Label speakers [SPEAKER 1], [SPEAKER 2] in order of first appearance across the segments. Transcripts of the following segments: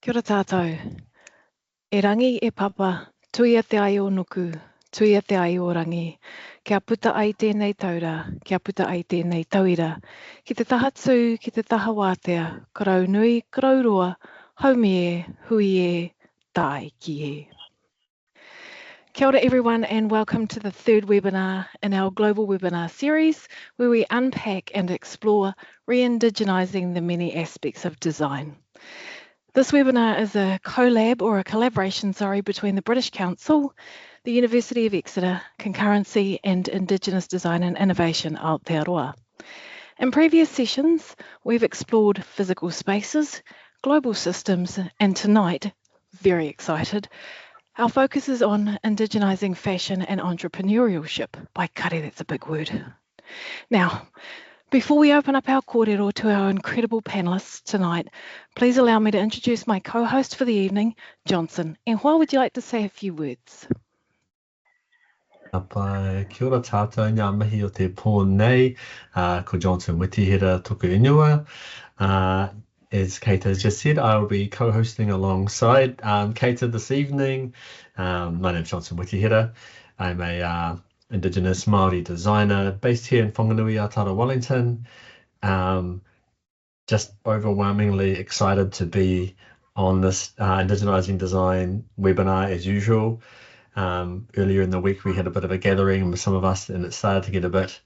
[SPEAKER 1] Kia ora tātou. E rangi e papa, tui a te ai o nuku, tui a te ai o rangi. Kia puta ai tēnei taura, kia puta ai tēnei tauira. Ki te taha tū, ki te taha wātea, karau nui, karau roa, haumi e, hui e, tai ki e. Kia ora everyone and welcome to the third webinar in our global webinar series where we unpack and explore re-indigenising the many aspects of design. This webinar is a collaboration between the British Council, the University of Exeter, Concurrency and Indigenous Design and Innovation, Aotearoa. In previous sessions, we've explored physical spaces, global systems, and tonight, very excited, our focus is on indigenising fashion and entrepreneurship. By kare, that's a big word. Now, before we open up our kōrero to our incredible panellists tonight, please allow me to introduce my co-host for the evening, Johnson. And why would you like to say a few words?
[SPEAKER 2] Kia ora tātou, ngā mihi o te pō nei, ko Johnson Witehira toku ingoa. As Kate has just said, I will be co-hosting alongside Kate this evening. My name is Johnson Witehira. I'm a Indigenous Māori designer based here in Whanganui, Aotearoa, Wellington. Just overwhelmingly excited to be on this Indigenising Design webinar as usual. Earlier in the week we had a bit of a gathering with some of us and it started to get a bit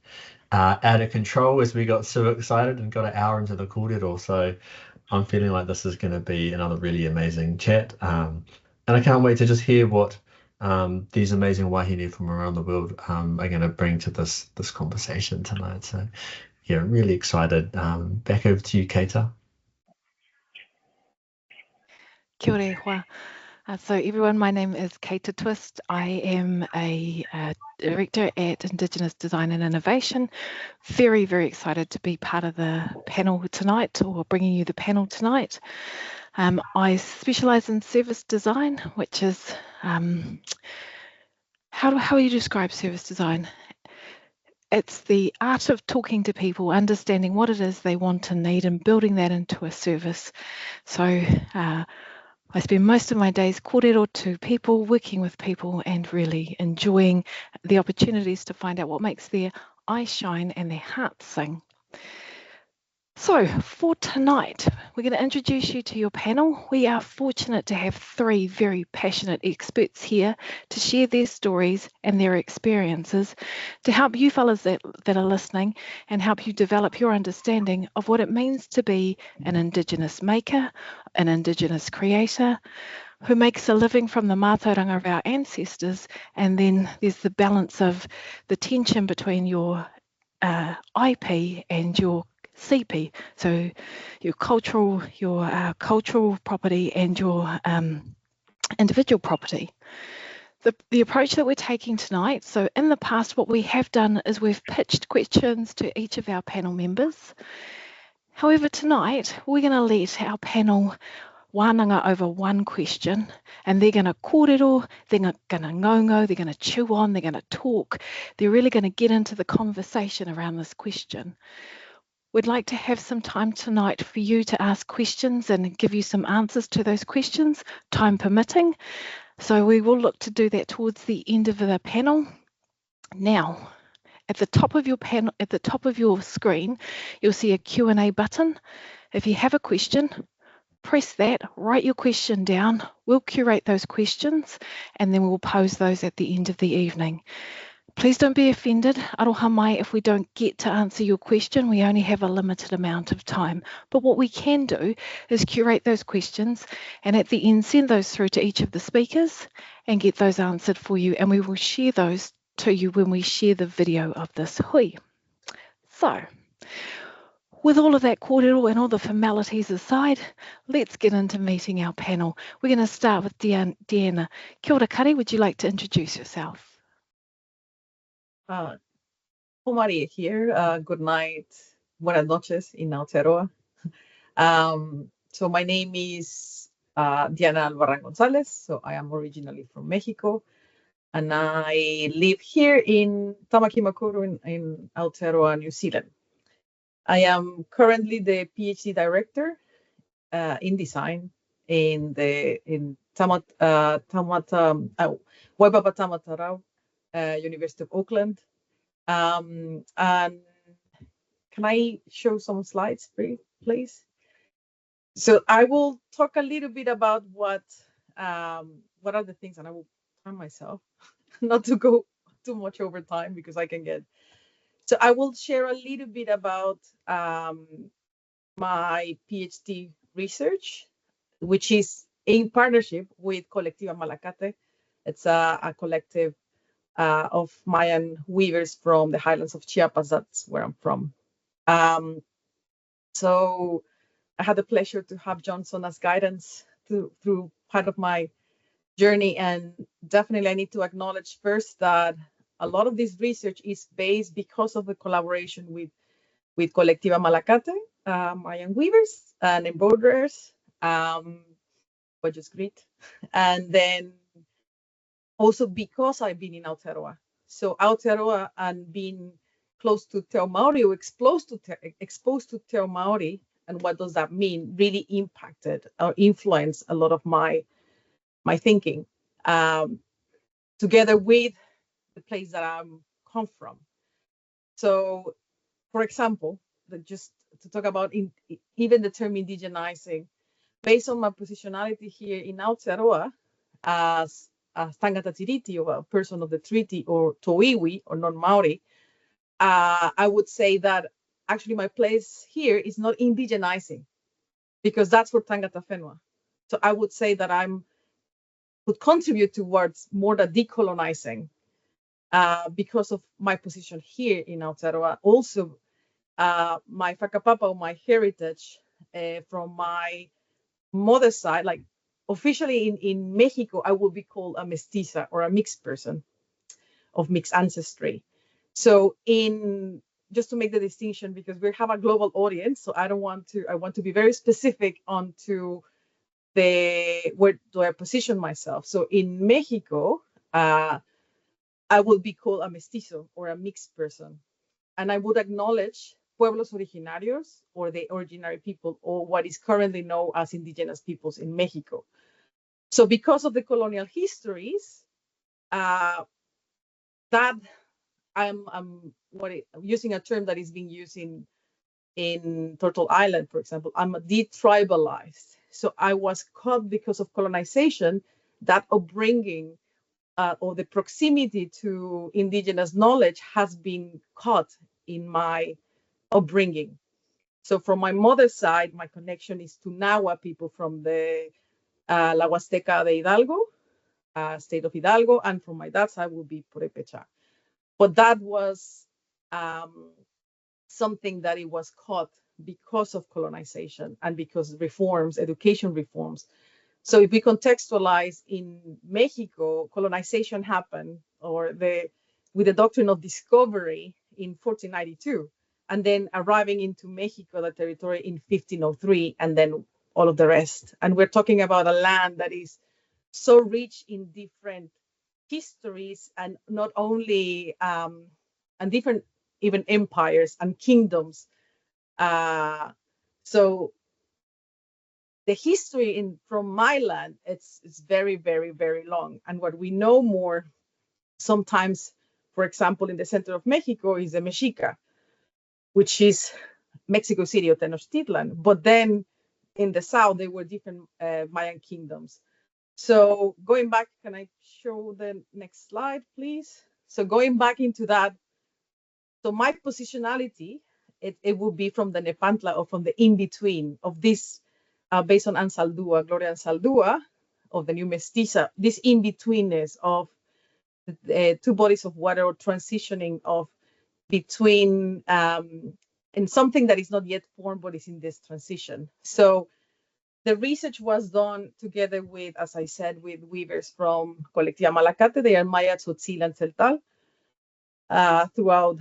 [SPEAKER 2] out of control as we got so excited and got an hour into the kōrero. So I'm feeling like this is going to be another really amazing chat. And I can't wait to just hear what these amazing wahine from around the world are going to bring to this conversation tonight. So yeah, really excited. Back over to you, Keita.
[SPEAKER 1] Kia ora e hoa. So everyone, my name is Keita Twist. I am a director at Indigenous Design and Innovation. Very, very excited to be part of the panel tonight, or bringing you the panel tonight. I specialise in service design, which is, how do you describe service design? It's the art of talking to people, understanding what it is they want and need and building that into a service. So I spend most of my days kōrero to people, working with people and really enjoying the opportunities to find out what makes their eyes shine and their hearts sing. So for tonight, we're going to introduce you to your panel. We are fortunate to have three very passionate experts here to share their stories and their experiences to help you fellas that are listening and help you develop your understanding of what it means to be an Indigenous maker, an Indigenous creator, who makes a living from the mātauranga of our ancestors, and then there's the balance of the tension between your IP and your CP, so your cultural property and your individual property. The approach that we're taking tonight, so in the past what we have done is we've pitched questions to each of our panel members. However, tonight we're going to let our panel wānanga over one question, and they're going to kōrero, they're going to ngongo, they're going to chew on, they're going to talk, they're really going to get into the conversation around this question. We'd like to have some time tonight for you to ask questions and give you some answers to those questions, time permitting. So we will look to do that towards the end of the panel. Now, at the top of your panel, at the top of your screen, you'll see a Q&A button. If you have a question, press that, write your question down. We'll curate those questions and then we'll pose those at the end of the evening. Please don't be offended, aroha mai, if we don't get to answer your question. We only have a limited amount of time. But what we can do is curate those questions and at the end send those through to each of the speakers and get those answered for you. And we will share those to you when we share the video of this hui. So, with all of that kōrero and all the formalities aside, let's get into meeting our panel. We're going to start with Deanna. Kia ora kare, would you like to introduce yourself?
[SPEAKER 3] Omari here. Good night. Buenas noches in Aotearoa. So my name is Diana Alvarán González. So I am originally from Mexico, and I live here in Tamaki Makaurau in Aotearoa, New Zealand. I am currently the PhD director in design in Waipapa Tamatarau, University of Auckland. And can I show some slides, please? So I will talk a little bit about what are the things, and I will time myself not to go too much over time because I can get. So I will share a little bit about my PhD research, which is in partnership with Colectiva Malacate. It's a collective of Mayan weavers from the highlands of Chiapas. That's where I'm from. So I had the pleasure to have Johnson as guidance through part of my journey. And definitely I need to acknowledge first that a lot of this research is based because of the collaboration with Colectiva Malacate, Mayan weavers and embroiderers, which is great. And then also because I've been in Aotearoa. So Aotearoa and being close to Te Ao Māori or exposed to Te Ao Māori, and what does that mean, really impacted or influenced a lot of my thinking, together with the place that I'm come from. So, for example, just to talk about even the term indigenizing, based on my positionality here in Aotearoa as tangata tiriti, or a person of the treaty, or toiwi, or non-Māori, I would say that actually my place here is not indigenizing, because that's for tangata whenua. So I would say that would contribute towards more the decolonizing, because of my position here in Aotearoa. Also, my whakapapa, or my heritage, from my mother's side, like officially in Mexico, I would be called a mestiza, or a mixed person of mixed ancestry. So just to make the distinction, because we have a global audience, so I want to be very specific onto where do I position myself. So in Mexico, I would be called a mestizo, or a mixed person. And I would acknowledge pueblos originarios, or the originary people, or what is currently known as indigenous peoples in Mexico. So because of the colonial histories, that I'm using a term that is being used in Turtle Island, for example. I'm detribalized. So I was caught because of colonization, that upbringing, or the proximity to indigenous knowledge has been caught in my upbringing. So from my mother's side, my connection is to Nahua people from the La Huasteca de Hidalgo, state of Hidalgo, and from my dad's side will be Purepecha. But that was something that it was caught because of colonization and because reforms, education reforms. So if we contextualize in Mexico, colonization happened, with the doctrine of discovery in 1492, and then arriving into Mexico, the territory, in 1503, and then all of the rest. And we're talking about a land that is so rich in different histories, and not only and different even empires and kingdoms. So the history from my land, it's very, very, very long. And what we know more sometimes, for example, in the center of Mexico, is the Mexica, which is Mexico City or Tenochtitlan. But then in the south, there were different Mayan kingdoms. So going back, can I show the next slide, please? So going back into that, so my positionality, it would be from the Nepantla, or from the in-between of this, based on Ansaldúa, Gloria Ansaldúa, of the new mestiza, this in-betweenness of two bodies of water, or transitioning of between, and something that is not yet formed, but is in this transition. So the research was done together with, as I said, with weavers from Colectiva Malacate. They are Maya, Tzotzil, and Tzeltal, throughout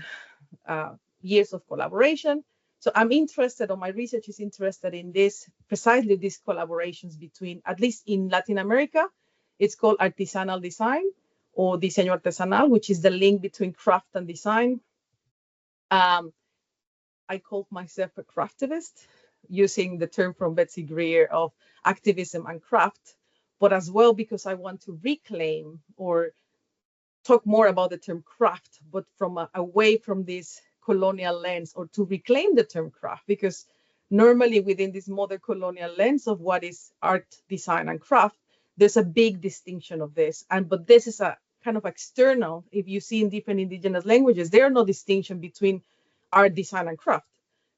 [SPEAKER 3] years of collaboration. So I'm interested, or my research is interested in precisely these collaborations between, at least in Latin America, it's called artisanal design, or diseño artesanal, which is the link between craft and design. I call myself a craftivist. using the term from Betsy Greer of activism and craft, but as well because I want to reclaim or talk more about the term craft, but from away from this colonial lens, or to reclaim the term craft, because normally within this modern colonial lens of what is art, design, and craft, there's a big distinction of this. But this is a kind of external. If you see in different indigenous languages, there are no distinction between art, design, and craft.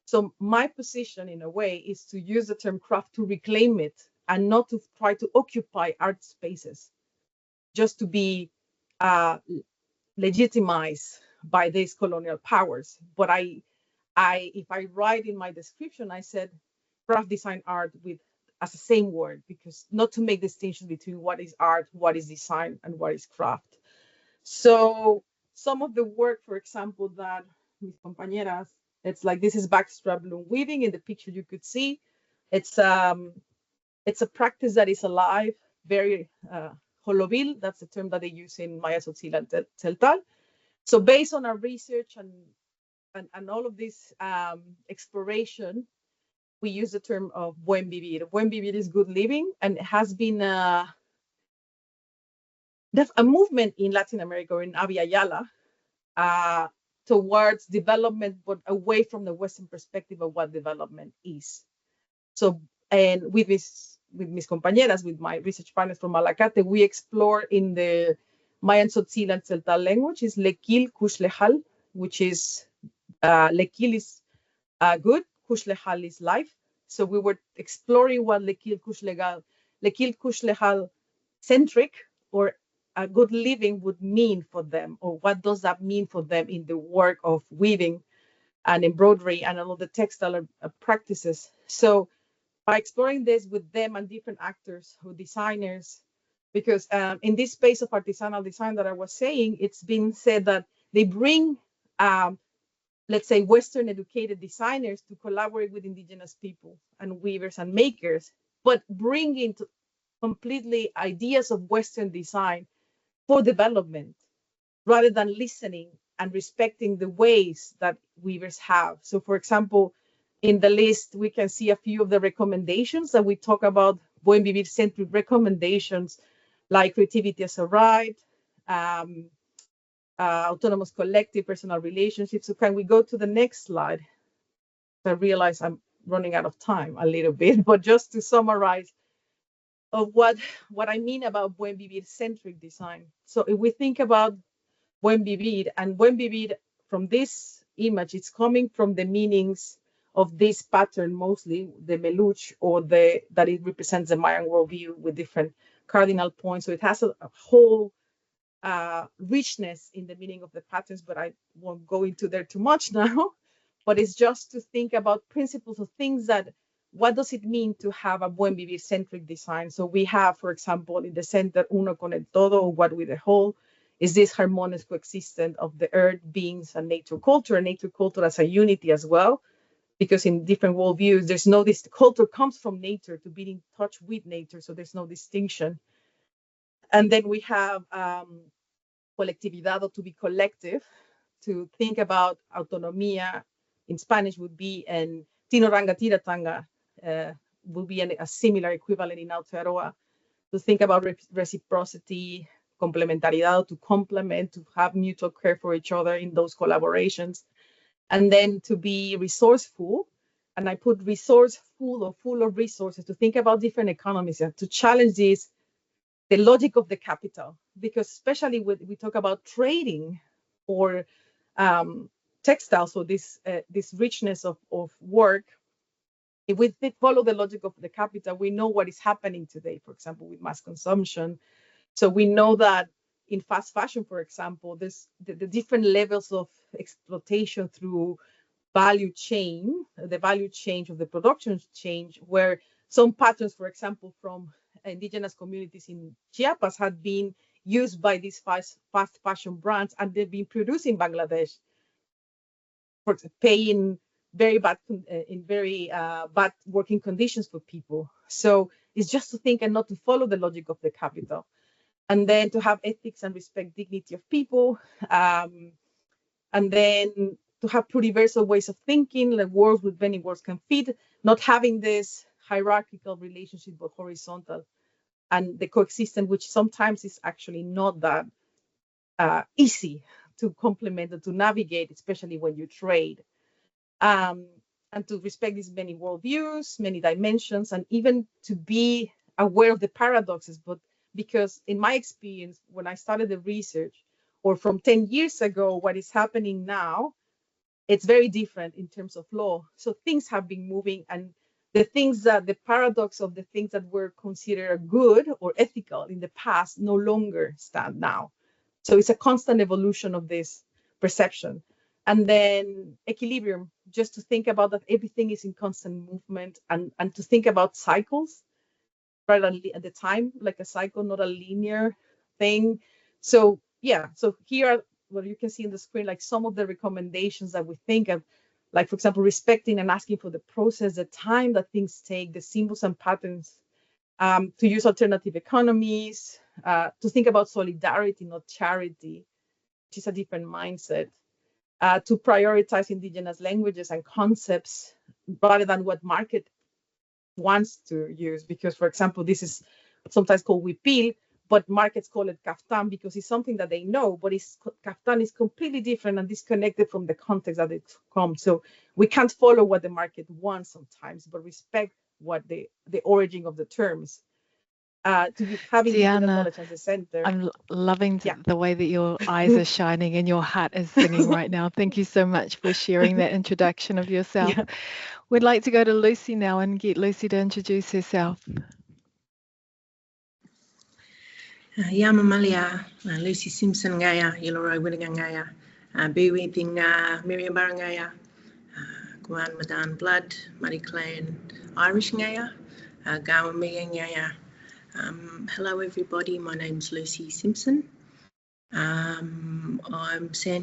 [SPEAKER 3] So my position in a way is to use the term craft to reclaim it and not to try to occupy art spaces just to be legitimized by these colonial powers. But if I write in my description, I said craft, design, art as the same word, because not to make distinctions between what is art, what is design, and what is craft. So some of the work, for example, that mis compañeras, it's like this is backstrap loom weaving. In the picture you could see, it's a practice that is alive, very holovil. That's the term that they use in Maya Tzotzil and Celtal. So based on our research and all of this exploration, we use the term of buen vivir. Buen vivir is good living, and it has been a movement in Latin America, or in Abya Yala, towards development, but away from the Western perspective of what development is. So, and with mis compañeras, with my research partners from Malacate, we explore in the Mayan Tzotzil and Celtal language is Lekil Kuxlejal, which is Lekil is good, Kuxlejal is life. So we were exploring what Lekil Kuxlejal centric or a good living would mean for them, or what does that mean for them in the work of weaving and embroidery and all of the textile practices. So by exploring this with them and different actors or designers, because in this space of artisanal design that I was saying, it's been said that they bring, let's say, Western educated designers to collaborate with indigenous people and weavers and makers, but bringing completely ideas of Western design for development, rather than listening and respecting the ways that weavers have. So for example, in the list, we can see a few of the recommendations that we talk about, Buen Vivir centric recommendations, like creativity as a right, autonomous collective, personal relationships. So can we go to the next slide? I realize I'm running out of time a little bit, but just to summarize of what I mean about Buen Vivir centric design. So if we think about Buen Vivir, and Buen Vivir from this image, it's coming from the meanings of this pattern, mostly the meluch, or that it represents the Mayan worldview with different cardinal points. So it has a whole richness in the meaning of the patterns, but I won't go into there too much now. But it's just to think about principles of things that, what does it mean to have a Buen Vivir centric design? So we have, for example, in the center, uno con el todo, or what with the whole, is this harmonious coexistence of the earth, beings, and nature culture as a unity as well, because in different worldviews, there's no, this culture comes from nature, to be in touch with nature, so there's no distinction. And then we have colectividad, or to be collective, to think about autonomía in Spanish would be, and tinoranga tiratanga will be a similar equivalent in Aotearoa, to think about reciprocity, complementariedad, to complement, to have mutual care for each other in those collaborations. And then to be resourceful, and I put resourceful or full of resources, to think about different economies and to challenge this, the logic of the capital, because especially when we talk about trading or textiles, so this richness of work, if we follow the logic of the capital, we know what is happening today, for example, with mass consumption. So we know that in fast fashion, for example, there's the different levels of exploitation through value chain, the value chain of the production chain, where some patterns, for example, from indigenous communities in Chiapas had been used by these fast fashion brands, and they've been produced in Bangladesh, for paying very bad bad working conditions for people. So it's just to think and not to follow the logic of the capital, and then to have ethics and respect dignity of people, and then to have pluriversal ways of thinking, like words with many words can fit, not having this hierarchical relationship but horizontal, and the coexistence, which sometimes is actually not that easy to complement and to navigate, especially when you trade. And to respect these many worldviews, many dimensions, and even to be aware of the paradoxes. But because in my experience, when I started the research, or from 10 years ago, what is happening now, it's very different in terms of law. So things have been moving, and the paradox of the things that were considered good or ethical in the past no longer stand now. So it's a constant evolution of this perception. And then equilibrium, just to think about that everything is in constant movement, and to think about cycles rather than at the time, like a cycle, not a linear thing. So yeah, so here are what you can see in the screen, like some of the recommendations that we think of, like for example, respecting and asking for the process, the time that things take, the symbols and patterns, to use alternative economies, to think about solidarity, not charity, which is a different mindset, to prioritize indigenous languages and concepts rather than what market wants to use. Because, for example, this is sometimes called wipil, but markets call it kaftan because it's something that they know, but kaftan is completely different and disconnected from the context that it comes. So we can't follow what the market wants sometimes, but respect what the origin of the terms. To be having indigenous knowledge as a center.
[SPEAKER 1] I'm loving the way that your eyes are shining and your heart is singing right now. Thank you so much for sharing that introduction of yourself. Yeah. We'd like to go to Lucy now and get Lucy to introduce herself.
[SPEAKER 4] Yama Malia, Lucy Simpson Gaya, Yellow Willingham Gaya, Bewiping Miriam Barangaya, Guan Madan Blood, Muddy Clan, Irish Gaya, Gawa Gaya. Hello everybody, my name's Lucy Simpson. I'm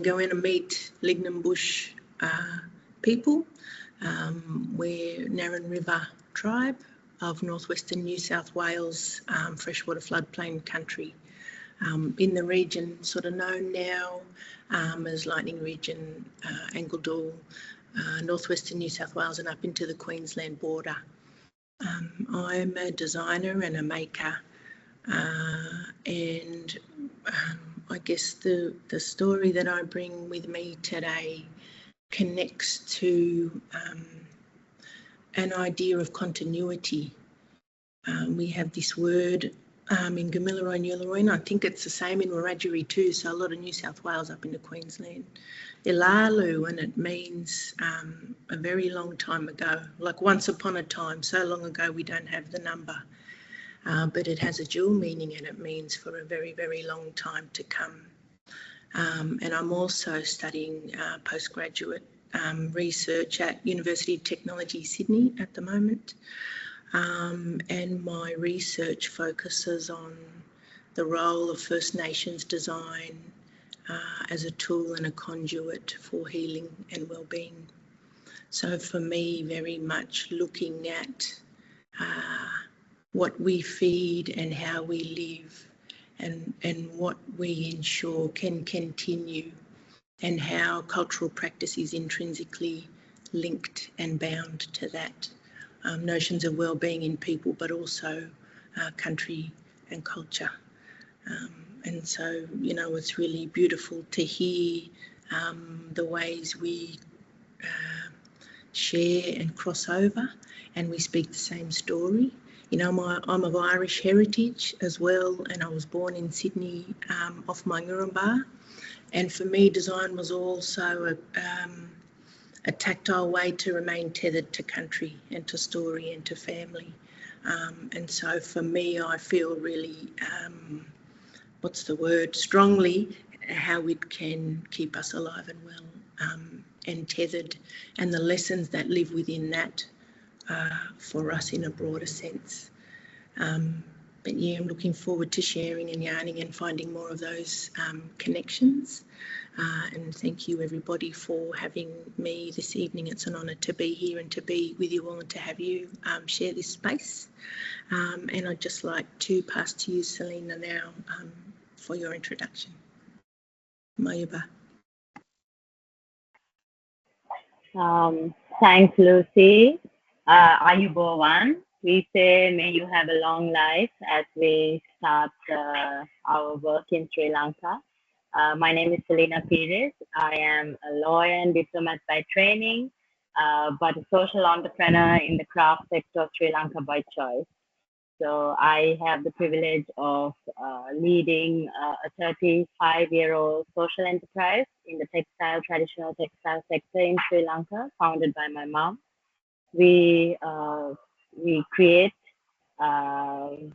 [SPEAKER 4] going to meet Lignum Bush people. We're Narran River tribe of northwestern New South Wales, freshwater floodplain country. In the region sort of known now as Lightning Region, Angledall, northwestern New South Wales and up into the Queensland border. I'm a designer and a maker, and I guess the story that I bring with me today connects to an idea of continuity. We have this word in Gamilaroi and Uluru, and I think it's the same in Wiradjuri too, so a lot of New South Wales up into Queensland. Ilalu, and it means a very long time ago, like once upon a time, so long ago we don't have the number. But it has a dual meaning, and it means for a very, very long time to come. And I'm also studying postgraduate research at University of Technology, Sydney at the moment. And my research focuses on the role of First Nations design as a tool and a conduit for healing and well-being. So for me, very much looking at what we feed and how we live, and what we ensure can continue, and how cultural practice is intrinsically linked and bound to that. Notions of well-being in people, but also country and culture. And so, you know, it's really beautiful to hear the ways we share and cross over, and we speak the same story. You know, I'm of Irish heritage as well, and I was born in Sydney off my Ngurumba. And for me, design was also a tactile way to remain tethered to country and to story and to family. And so for me, I feel really, strongly how it can keep us alive and well and tethered, and the lessons that live within that for us in a broader sense. But yeah, I'm looking forward to sharing and yarning and finding more of those connections. And thank you everybody for having me this evening. It's an honour to be here and to be with you all and to have you share this space. And I'd just like to pass to you, Selena, now for your introduction. Mayuba.
[SPEAKER 5] Thanks, Lucy. Ayubowan, we say may you have a long life as we start our work in Sri Lanka. My name is Selena Pires. I am a lawyer and diplomat by training, but a social entrepreneur in the craft sector of Sri Lanka by choice. So I have the privilege of leading a 35-year-old social enterprise in the traditional textile sector in Sri Lanka, founded by my mom. We create,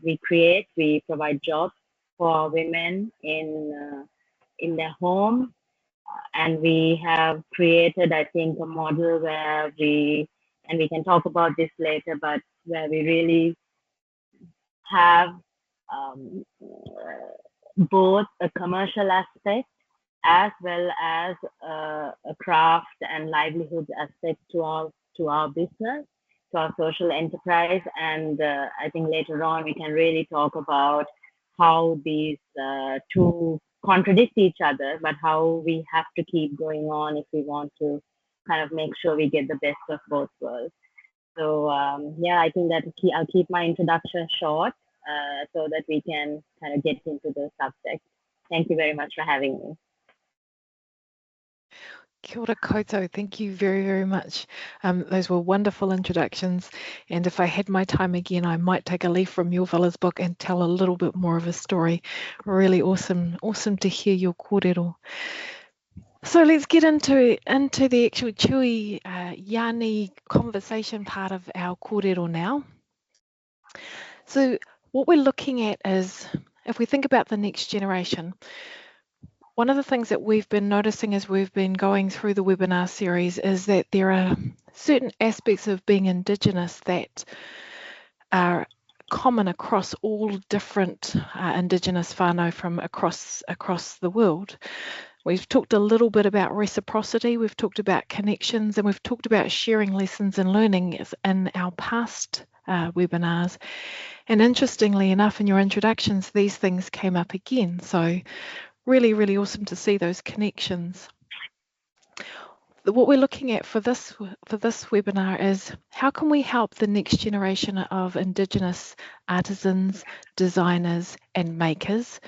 [SPEAKER 5] we provide jobs for women in their home, and we have created, I think, a model where and we can talk about this later, but where we really have both a commercial aspect as well as a craft and livelihood aspect to our business, to our social enterprise. And I think later on we can really talk about how these two contradict each other, but how we have to keep going on if we want to kind of make sure we get the best of both worlds. So yeah, I think that I'll keep my introduction short so that we can kind of get into the subject. Thank you very much for having me.
[SPEAKER 1] Kia ora koutou. Thank you very, very much. Those were wonderful introductions. And if I had my time again, I might take a leaf from your fella's book and tell a little bit more of a story. Really awesome to hear your kōrero. So let's get into the actual Chui Yāni conversation part of our kōrero now. So what we're looking at is, if we think about the next generation, one of the things that we've been noticing as we've been going through the webinar series is that there are certain aspects of being Indigenous that are common across all different Indigenous whānau from across the world. We've talked a little bit about reciprocity, we've talked about connections, and we've talked about sharing lessons and learning in our past webinars. And interestingly enough, in your introductions, these things came up again. So really, really awesome to see those connections. What we're looking at for this webinar is how can we help the next generation of Indigenous artisans, designers and makers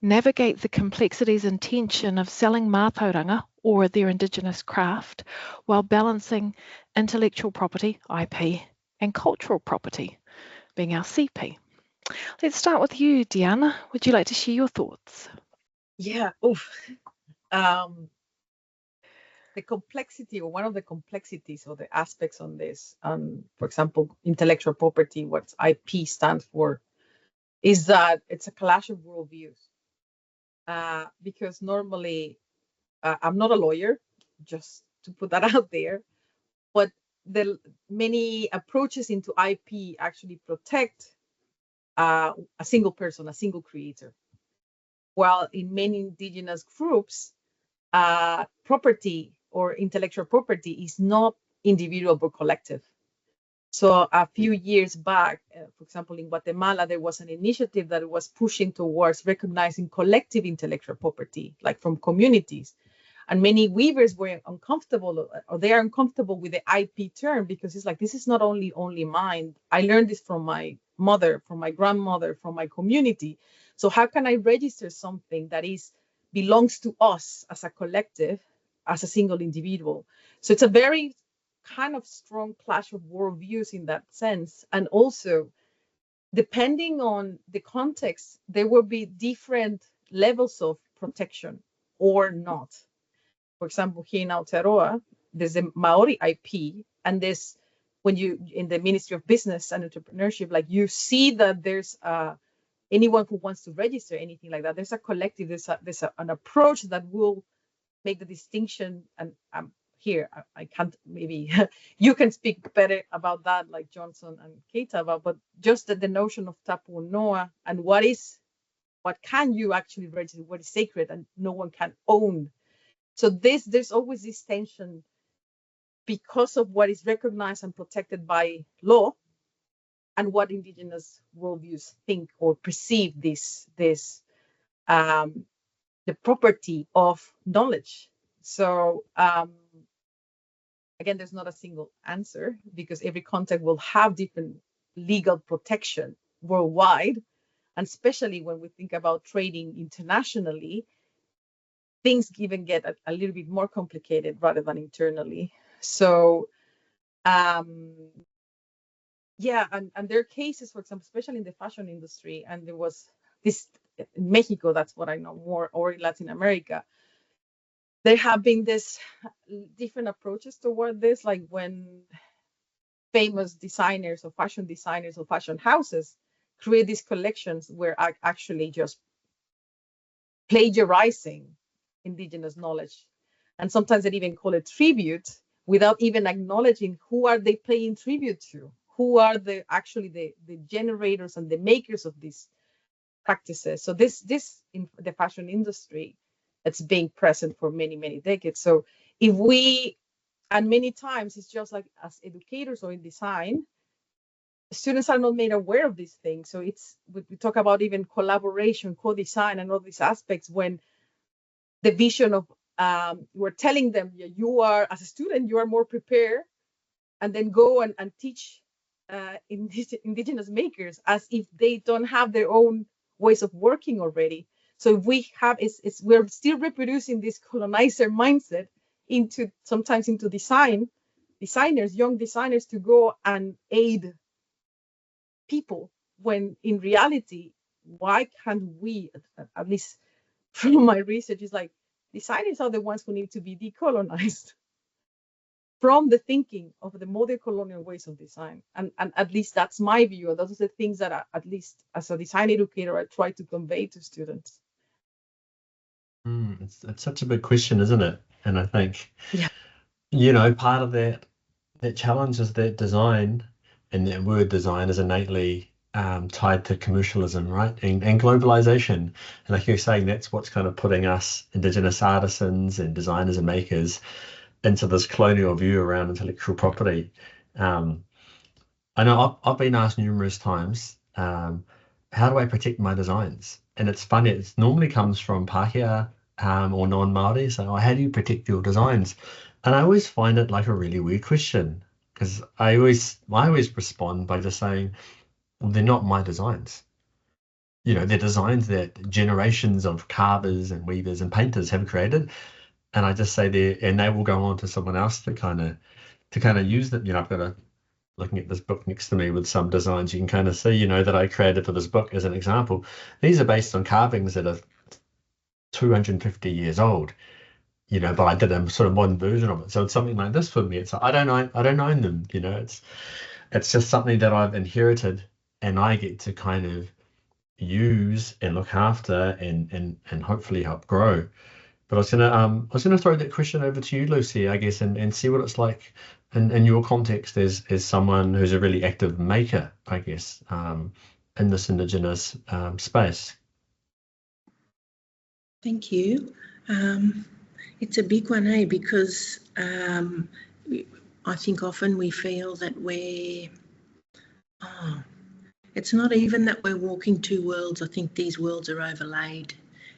[SPEAKER 1] navigate the complexities and tension of selling mātauranga or their Indigenous craft while balancing intellectual property, IP, and cultural property, being our CP. Let's start with you, Diana. Would you like to share your thoughts?
[SPEAKER 3] Yeah. The complexity, or one of the complexities or the aspects on this, for example, intellectual property, what IP stands for, is that it's a clash of worldviews. Because normally, I'm not a lawyer, just to put that out there, but the many approaches into IP actually protect a single person, a single creator. While in many Indigenous groups, property or intellectual property is not individual but collective. So a few years back, for example, in Guatemala, there was an initiative that was pushing towards recognizing collective intellectual property, like from communities. And many weavers were uncomfortable, or they are uncomfortable with the IP term, because it's like, this is not only mine. I learned this from my mother, from my grandmother, from my community. So how can I register something that belongs to us as a collective, as a single individual? So it's a very kind of strong clash of worldviews in that sense. And also, depending on the context, there will be different levels of protection or not. For example, here in Aotearoa, there's a Māori IP, and there's, when you, in the Ministry of Business and Entrepreneurship, like you see that there's anyone who wants to register anything like that, there's a collective, there's an approach that will make the distinction. And here, I can't, maybe you can speak better about that, like Johnson and Keita about, but just the notion of tapu noa and what can you actually register, what is sacred and no one can own. So there's always this tension because of what is recognized and protected by law and what Indigenous worldviews think or perceive the property of knowledge. So again, there's not a single answer because every context will have different legal protection worldwide. And especially when we think about trading internationally, things even get a little bit more complicated rather than internally. So, yeah, and there are cases, for example, especially in the fashion industry, and there was this in Mexico, that's what I know more, or in Latin America, there have been this different approaches toward this, like when famous designers or fashion houses create these collections where actually just plagiarizing indigenous knowledge. And sometimes they even call it tribute without even acknowledging who are they paying tribute to, who are the generators and the makers of these practices. So this in the fashion industry, it's being present for many, many decades. So if we, and many times it's just like as educators or in design, students are not made aware of these things. So it's, we talk about even collaboration, co-design, and all these aspects when the vision of, we're telling them, you are, as a student, you are more prepared, and then go and teach indigenous makers as if they don't have their own ways of working already. So if we have, we're still reproducing this colonizer mindset into, sometimes into designers, young designers, to go and aid people, when in reality, why can't we, at least from my research, is like designers are the ones who need to be decolonized from the thinking of the modern colonial ways of design. And at least that's my view. Those are the things that at least as a design educator, I try to convey to students.
[SPEAKER 2] It's such a big question, isn't it? And I think,
[SPEAKER 3] yeah,
[SPEAKER 2] part of that challenge is that design, and that word design is innately tied to commercialism, right? And globalization. And like you're saying, that's what's kind of putting us Indigenous artisans and designers and makers into this colonial view around intellectual property. I know I've been asked numerous times, how do I protect my designs? And it's funny, it normally comes from Pākehā or non-Māori. So, how do you protect your designs? And I always find it like a really weird question, because I always respond by just saying, well, they're not my designs. They're designs that generations of carvers and weavers and painters have created. And I just say and they will go on to someone else to kind of use them. I've got looking at this book next to me with some designs you can kind of see, that I created for this book as an example. These are based on carvings that are 250 years old, but I did a sort of modern version of it. So it's something like this for me. It's I don't own them, it's just something that I've inherited and I get to kind of use and look after and hopefully help grow. But I was gonna throw that question over to you, Lucy, I guess, and see what it's like in your context as someone who's a really active maker, I guess, in this Indigenous space.
[SPEAKER 4] Thank you. It's a big one, because I think often we feel that it's not even that we're walking two worlds. I think these worlds are overlaid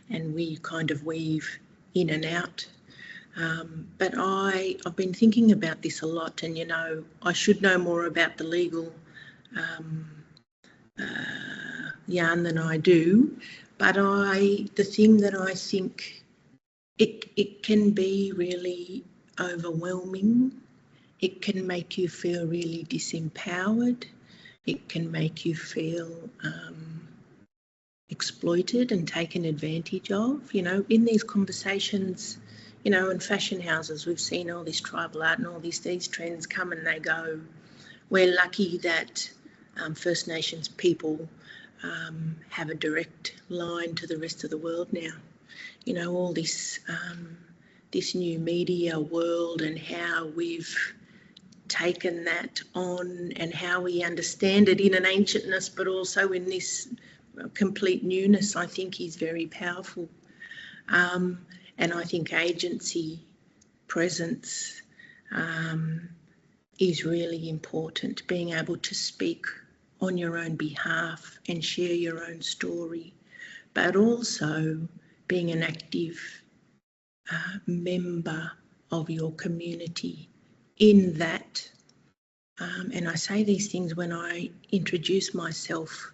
[SPEAKER 4] and we kind of weave in and out. But I've been thinking about this a lot, and I should know more about the legal yarn than I do. But the thing that I think it can be really overwhelming. It can make you feel really disempowered. It can make you feel exploited and taken advantage of. In these conversations, in fashion houses, we've seen all this tribal art and all these trends come and they go. We're lucky that First Nations people have a direct line to the rest of the world now. All this new media world and how we've taken that on and how we understand it in an ancientness, but also in this complete newness, I think is very powerful. And I think agency, presence is really important, being able to speak on your own behalf and share your own story, but also being an active member of your community in that, and I say these things when I introduce myself,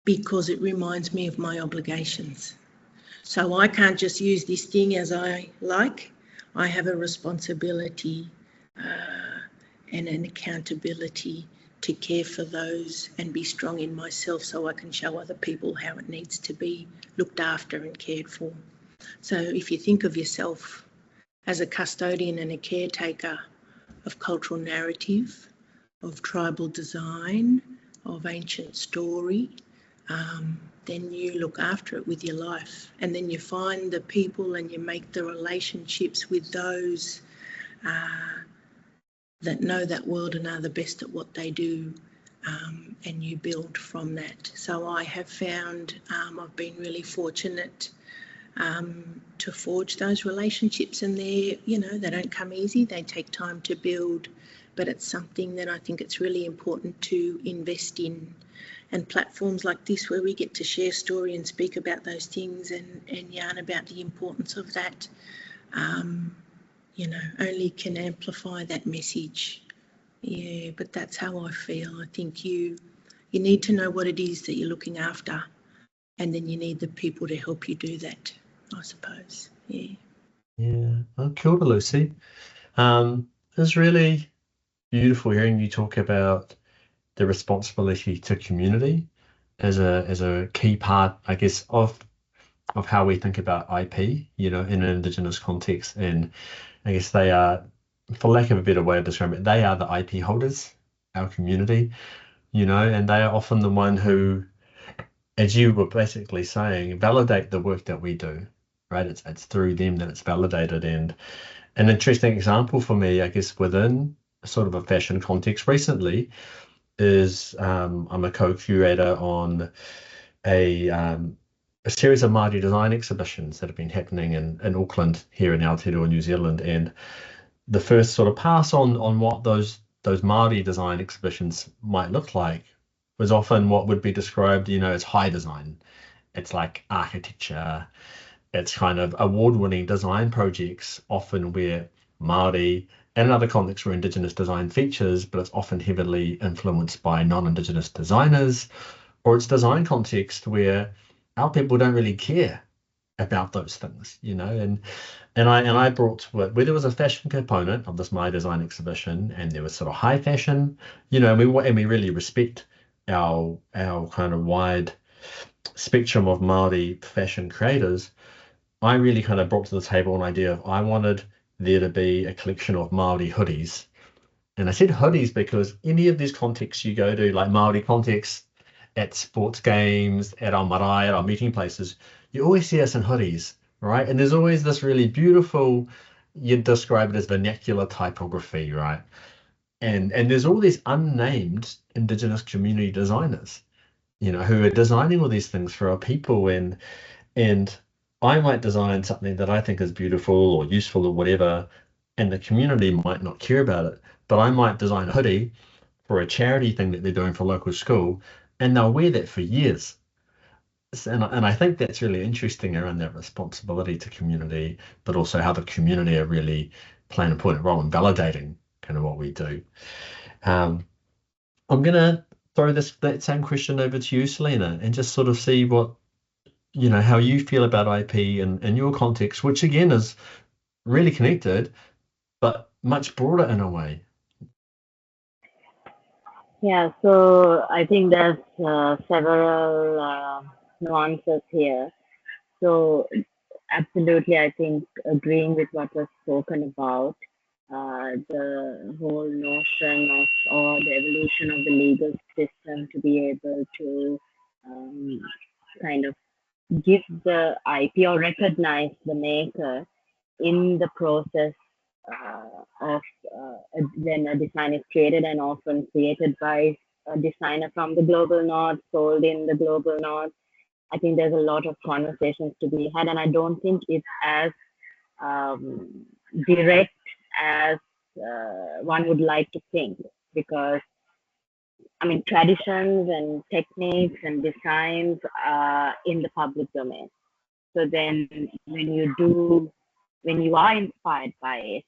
[SPEAKER 4] because it reminds me of my obligations. So I can't just use this thing as I like. I have a responsibility and an accountability to care for those and be strong in myself so I can show other people how it needs to be looked after and cared for. So if you think of yourself as a custodian and a caretaker of cultural narrative, of tribal design, of ancient story, then you look after it with your life. And then you find the people and you make the relationships with those that know that world and are the best at what they do, and you build from that. So I have found I've been really fortunate to forge those relationships, and they don't come easy. They take time to build, but it's something that I think it's really important to invest in. And platforms like this, where we get to share story and speak about those things and yarn about the importance of that, only can amplify that message. Yeah, but that's how I feel. I think you need to know what it is that you're looking after, and then you need the people to help you do that, I suppose. Yeah.
[SPEAKER 2] Yeah. Oh, kia ora, Lucy. It's really beautiful hearing you talk about the responsibility to community as a key part, I guess, of how we think about IP, in an Indigenous context. And I guess they are, for lack of a better way of describing it, they are the IP holders, our community, and they are often the one who, as you were basically saying, validate the work that we do, right? It's through them that it's validated. And an interesting example for me, I guess, within sort of a fashion context recently is I'm a co-curator on a series of Māori design exhibitions that have been happening in Auckland here in Aotearoa, New Zealand. And the first sort of pass on what those Māori design exhibitions might look like was often what would be described, as high design. It's like architecture. It's kind of award-winning design projects, often where Māori and in other contexts where Indigenous design features, but it's often heavily influenced by non-Indigenous designers, or it's design context where our people don't really care about those things, and I brought where there was a fashion component of this My Design exhibition, and there was sort of high fashion, and we really respect our kind of wide spectrum of Māori fashion creators. I really kind of brought to the table an idea of I wanted there to be a collection of Māori hoodies. And I said hoodies because any of these contexts you go to, like Māori contexts, at sports games, at our marae, at our meeting places, you always see us in hoodies, right? And there's always this really beautiful, you'd describe it as vernacular typography, right? And there's all these unnamed Indigenous community designers, who are designing all these things for our people. And I might design something that I think is beautiful or useful or whatever, and the community might not care about it. But I might design a hoodie for a charity thing that they're doing for a local school, and they'll wear that for years. And I think that's really interesting around that responsibility to community, but also how the community are really playing an important role in validating kind of what we do. I'm going to throw that same question over to you, Selena, and just sort of see what, how you feel about IP in your context, which again is really connected, but much broader in a way.
[SPEAKER 5] Yeah, so I think there's several nuances here. So absolutely, I think agreeing with what was spoken about, the whole notion of or the evolution of the legal system to be able to kind of give the IP or recognize the maker in the process of when a design is created, and often created by a designer from the global north, sold in the global north. I think there's a lot of conversations to be had, and I don't think it's as direct as one would like to think, because I mean, traditions and techniques and designs are in the public domain. So then when you do when you are inspired by it,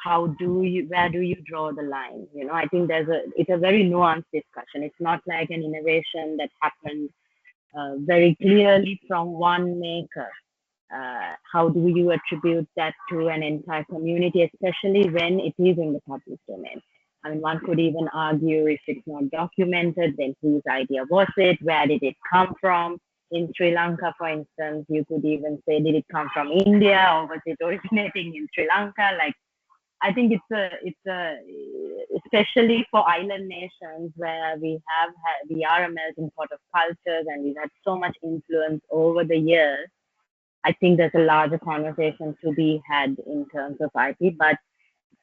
[SPEAKER 5] where do you draw the line? I think it's a very nuanced discussion. It's not like an innovation that happened very clearly from one maker. How do you attribute that to an entire community, especially when it is in the public domain? I mean, one could even argue if it's not documented, then whose idea was it? Where did it come from? In Sri Lanka, for instance, you could even say, did it come from India or was it originating in Sri Lanka? Like, I think especially for island nations where we are a melting pot of cultures and we've had so much influence over the years. I think there's a larger conversation to be had in terms of IP, but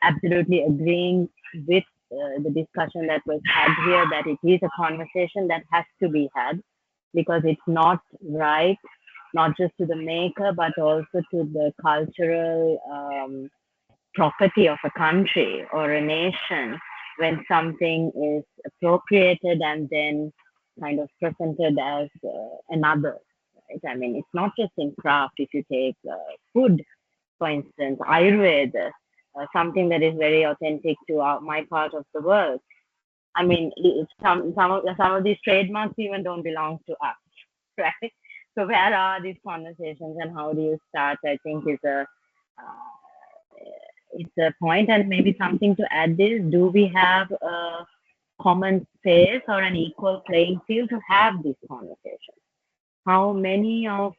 [SPEAKER 5] absolutely agreeing with the discussion that was had here, that it is a conversation that has to be had, because it's not right, not just to the maker, but also to the cultural property of a country or a nation when something is appropriated and then kind of presented as another. Right? I mean, it's not just in craft. If you take food, for instance, Ayurveda, something that is very authentic to my part of the world. I mean, some of these trademarks even don't belong to us, right? So where are these conversations and how do you start? I think it's a point, and maybe something to add is, do we have a common space or an equal playing field to have these conversations? How many of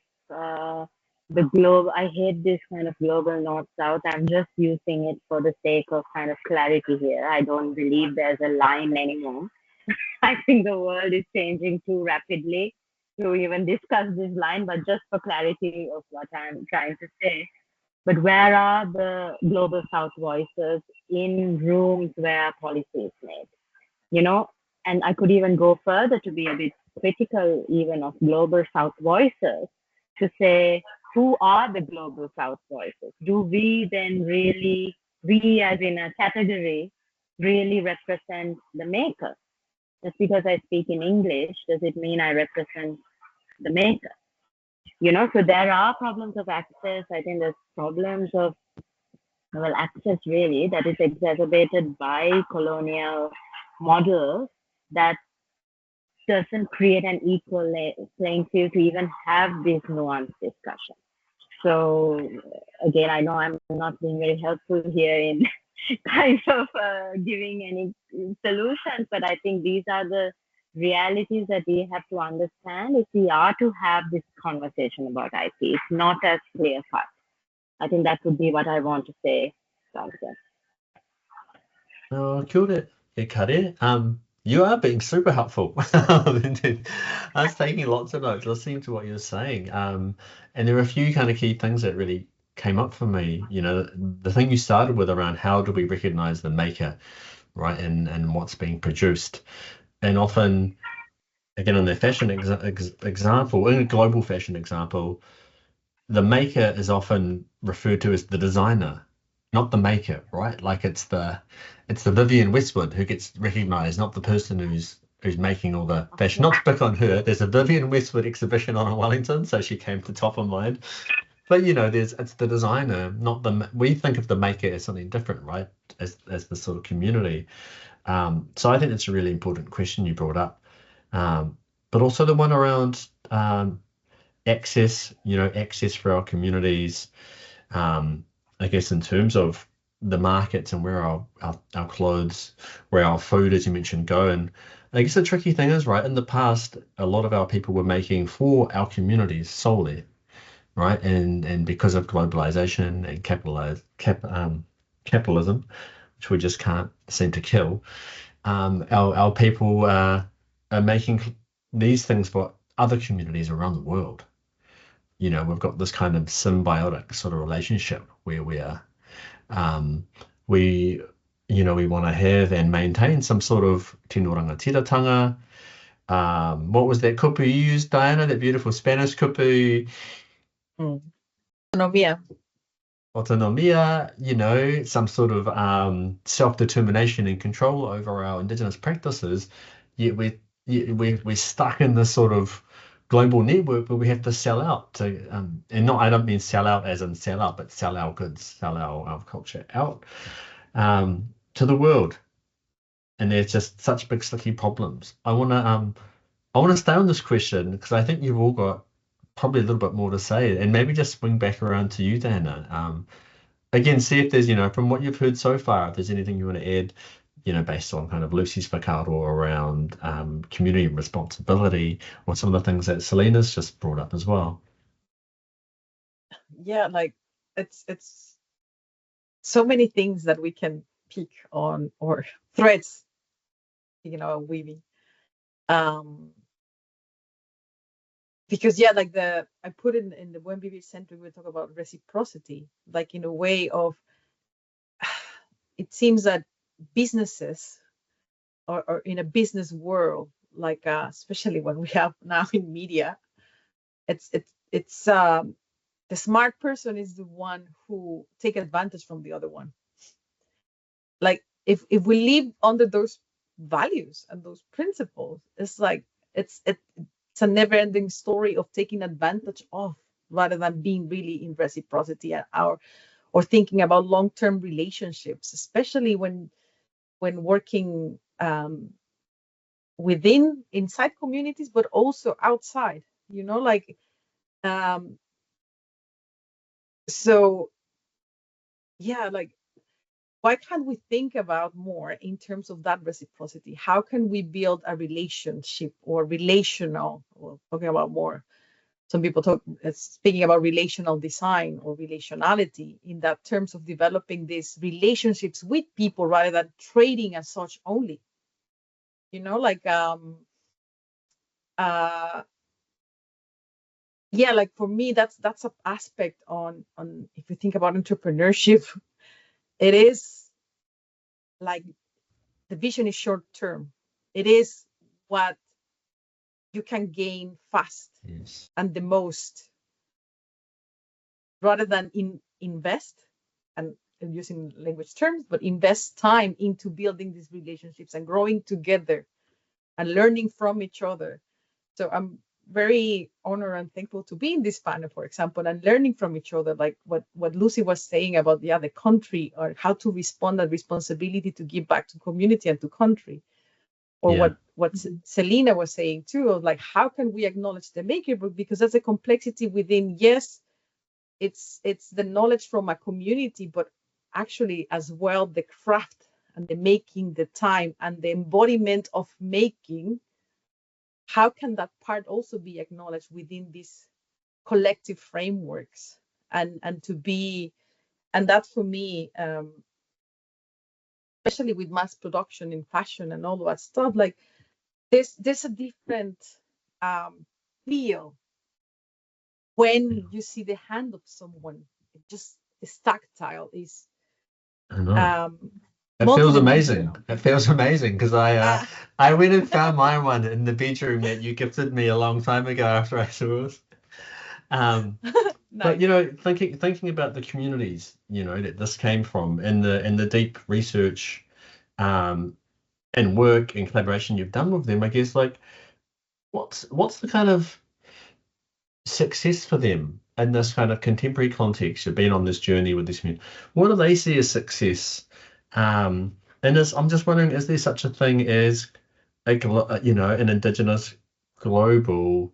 [SPEAKER 5] the globe, I hate this kind of global north-south, I'm just using it for the sake of kind of clarity here. I don't believe there's a line anymore. I think the world is changing too rapidly to even discuss this line, but just for clarity of what I'm trying to say. But where are the global south voices in rooms where policy is made? And I could even go further to be a bit critical even of global south voices, to say, who are the global south voices? Do we then really, we as in a category, really represent the maker? Just because I speak in English, does it mean I represent the maker? So there are problems of access. I think there's problems of, access really, that is exacerbated by colonial models that doesn't create an equal playing field to even have this nuanced discussion. So again, I know I'm not being very helpful here in kind of giving any solutions, but I think these are the realities that we have to understand if we are to have this conversation about IP. It's not as clear cut. I think that would be what I want to say, Jonathan.
[SPEAKER 2] Oh, kia ora, Kare. You are being super helpful. I was taking lots of notes, listening to what you're saying. And there are a few kind of key things that really came up for me. The thing you started with around how do we recognize the maker, right, and what's being produced. And often, again, in the fashion example, in a global fashion example, the maker is often referred to as the designer, not the maker, right? Like it's the Vivienne Westwood who gets recognized, not the person who's making all the fashion. Not to pick on her. There's a Vivienne Westwood exhibition on in Wellington, so she came to top of mind. But it's the designer, not we think of the maker as something different, right? As the sort of community. So I think it's a really important question you brought up. But also the one around access, access for our communities, I guess in terms of the markets and where our clothes, where our food, as you mentioned, go. And I guess the tricky thing is, right, in the past, a lot of our people were making for our communities solely, right? And because of globalization and capitalism, which we just can't seem to kill, our people are making these things for other communities around the world. We've got this kind of symbiotic sort of relationship where we are, we want to have and maintain some sort of tino rangatiratanga. What was that kupu you used, Diana? That beautiful Spanish kupu. Autonomia, some sort of self-determination and control over our Indigenous practices. Yet we're stuck in this sort of global network, but we have to sell out to, and not, I don't mean sell out as in sell out, but sell our goods, sell our culture out to the world. And there's just such big sticky problems. I wanna stay on this question because I think you've all got probably a little bit more to say, and maybe just swing back around to you, Dana. Again, see if there's, from what you've heard so far, if there's anything you want to add, based on kind of Lucy's whakaaro around community responsibility, or some of the things that Selena's just brought up as well.
[SPEAKER 3] Yeah, like it's so many things that we can pick on, or threads, weaving. Because like I put in the WMBB Center, we talk about reciprocity, like in a way of, it seems that businesses or in a business world, like especially when we have now in media, it's the smart person is the one who take advantage from the other one. Like if we live under those values and those principles, it's like it's a never-ending story of taking advantage of, rather than being really in reciprocity or thinking about long-term relationships, especially when working inside communities, but also outside. So yeah, like why can't we think about more in terms of that reciprocity? How can we build a relationship or relational? Well, talking about more. Some people speaking about relational design or relationality in that terms of developing these relationships with people rather than trading as such only. Yeah, like for me, that's an aspect on if you think about entrepreneurship, it is like the vision is short term. It is what you can gain fast.
[SPEAKER 2] Yes.
[SPEAKER 3] And the most, rather than invest, and using language terms, but invest time into building these relationships and growing together and learning from each other. So I'm very honored and thankful to be in this panel, for example, and learning from each other, like what Lucy was saying about the country, or how to respond, that responsibility to give back to community and to country. Or what Selena was saying too, of like, how can we acknowledge the maker book? Because that's a complexity within, yes, it's the knowledge from a community, but actually as well the craft and the making, the time and the embodiment of making. How can that part also be acknowledged within these collective frameworks, and that for me, especially with mass production in fashion and all that stuff, like there's a different feel when you see the hand of someone. It just is tactile. Is
[SPEAKER 2] I know. It feels amazing. It feels amazing because I went and found my one in the bedroom that you gifted me a long time ago after I saw it. But thinking about the communities, that this came from, and the deep research, and work and collaboration you've done with them, I guess, like what's the kind of success for them in this kind of contemporary context? You've been on this journey with this community. What do they see as success? And I'm just wondering, is there such a thing as an Indigenous global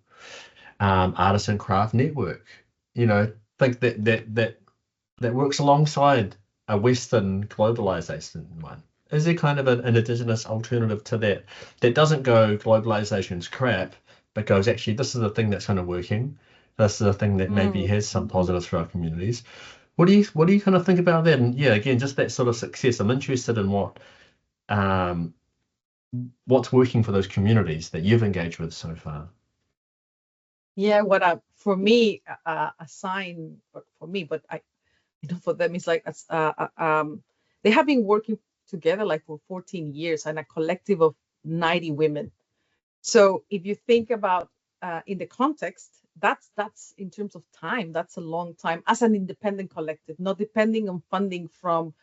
[SPEAKER 2] artisan craft network? Think that works alongside a Western globalization one. Is there kind of an Indigenous alternative to that doesn't go globalization's crap, but goes, actually, this is the thing that's kind of working. This is the thing that maybe has some positives for our communities. What do you kind of think about that? And yeah, again, just that sort of success. I'm interested in what's working for those communities that you've engaged with so far.
[SPEAKER 3] Yeah, for me, a sign for me, but for them, it's like they have been working together like for 14 years and a collective of 90 women. So if you think about in the context, that's in terms of time, that's a long time as an independent collective, not depending on funding from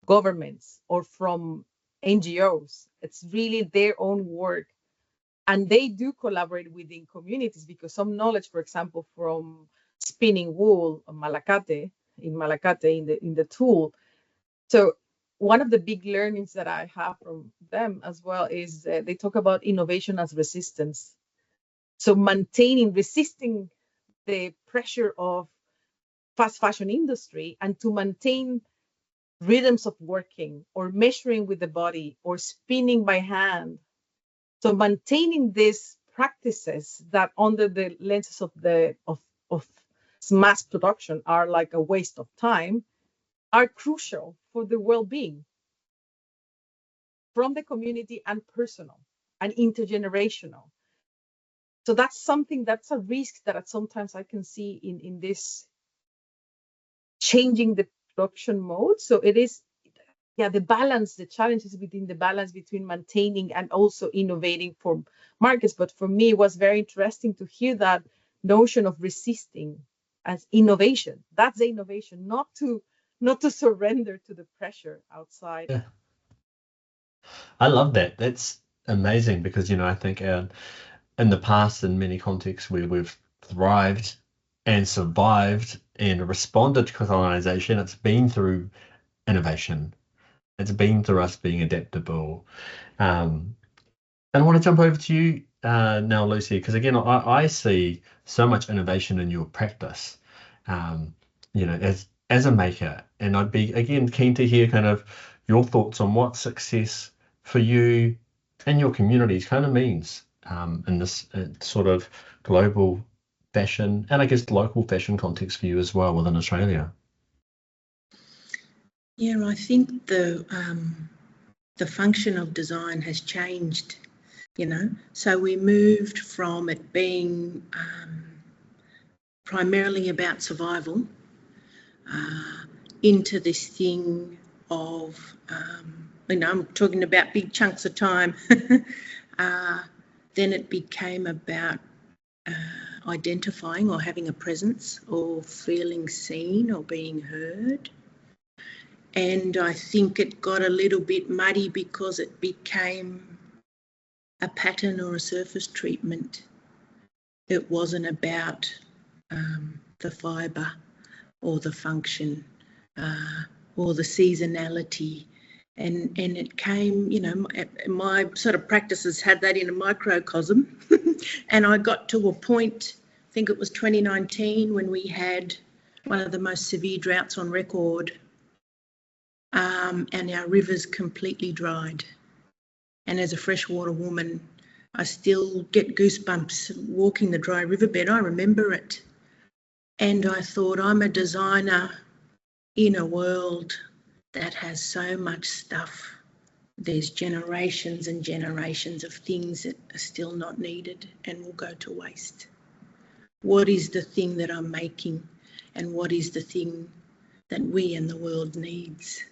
[SPEAKER 3] governments or from NGOs. It's really their own work And they do collaborate within communities, because some knowledge, for example, from spinning wool or Malacate in the tool. So one of the big learnings that I have from them as well is they talk about innovation as resistance. So resisting the pressure of fast fashion industry, and to maintain rhythms of working or measuring with the body or spinning by hand. So maintaining these practices that, under the lenses of mass production, are like a waste of time, are crucial for the well-being from the community and personal and intergenerational. So that's a risk that sometimes I can see in this changing the production mode. So it is, the challenge is within the balance between maintaining and also innovating for markets. But for me, it was very interesting to hear that notion of resisting as innovation. That's the innovation, not to surrender to the pressure outside.
[SPEAKER 2] Yeah. I love that. That's amazing, because, I think in the past, in many contexts where we've thrived and survived and responded to colonization, it's been through innovation. It's been through us being adaptable. And I want to jump over to you now, Lucy, because again, I see so much innovation in your practice, as a maker. And I'd be, again, keen to hear kind of your thoughts on what success for you and your communities kind of means in this sort of global fashion, and I guess local fashion context for you as well within Australia.
[SPEAKER 4] Yeah, I think the function of design has changed, So we moved from it being primarily about survival into this thing of, I'm talking about big chunks of time. Then it became about identifying or having a presence or feeling seen or being heard. And I think it got a little bit muddy because it became a pattern or a surface treatment. It wasn't about the fibre or the function or the seasonality. And it came, my sort of practices had that in a microcosm. And I got to a point, I think it was 2019, when we had one of the most severe droughts on record, and our rivers completely dried. And as a freshwater woman, I still get goosebumps walking the dry riverbed. I remember it. And I thought, I'm a designer in a world that has so much stuff. There's generations and generations of things that are still not needed and will go to waste. What is the thing that I'm making, and what is the thing that we and the world needs?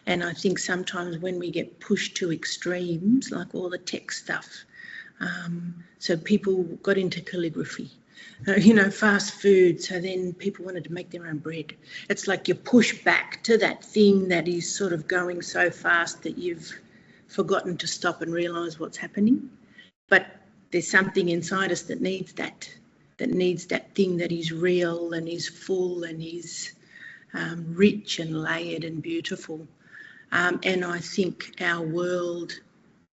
[SPEAKER 4] And I think sometimes when we get pushed to extremes, like all the tech stuff, so people got into calligraphy, fast food, so then people wanted to make their own bread. It's like you push back to that thing that is sort of going so fast that you've forgotten to stop and realise what's happening. But there's something inside us that needs that thing that is real and is full and is rich and layered and beautiful. And I think our world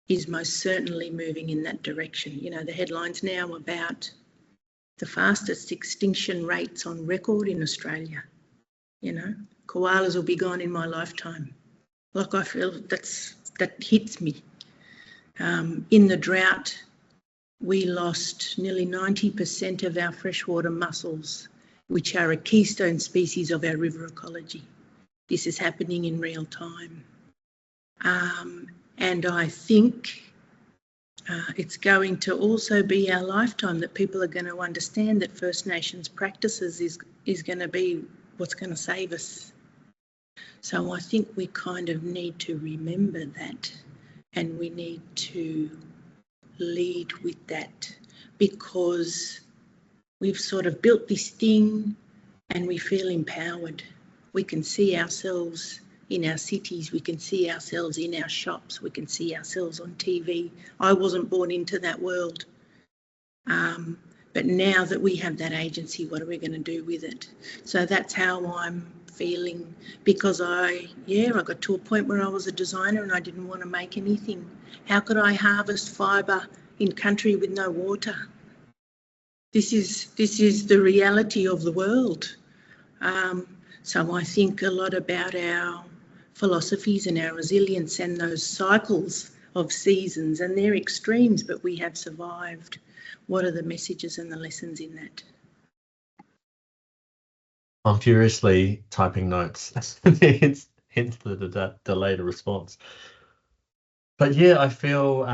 [SPEAKER 4] is most certainly moving in that direction. The headlines now about the fastest extinction rates on record in Australia. Koalas will be gone in my lifetime. Like, I feel that hits me. In the drought, we lost nearly 90% of our freshwater mussels, which are a keystone species of our river ecology. This is happening in real time. And I think it's going to also be our lifetime that people are going to understand that First Nations practices is going to be what's going to save us. So I think we kind of need to remember that, and we need to lead with that, because we've sort of built this thing and we feel empowered. We can see ourselves in our cities. We can see ourselves in our shops. We can see ourselves on TV. I wasn't born into that world. But now that we have that agency, what are we going to do with it? So that's how I'm feeling, because I got to a point where I was a designer and I didn't want to make anything. How could I harvest fibre in country with no water? This is the reality of the world. So I think a lot about our philosophies and our resilience and those cycles of seasons, and they're extremes, but we have survived. What are the messages and the lessons in that?
[SPEAKER 2] I'm furiously typing notes, hence the delayed response. But yeah, I feel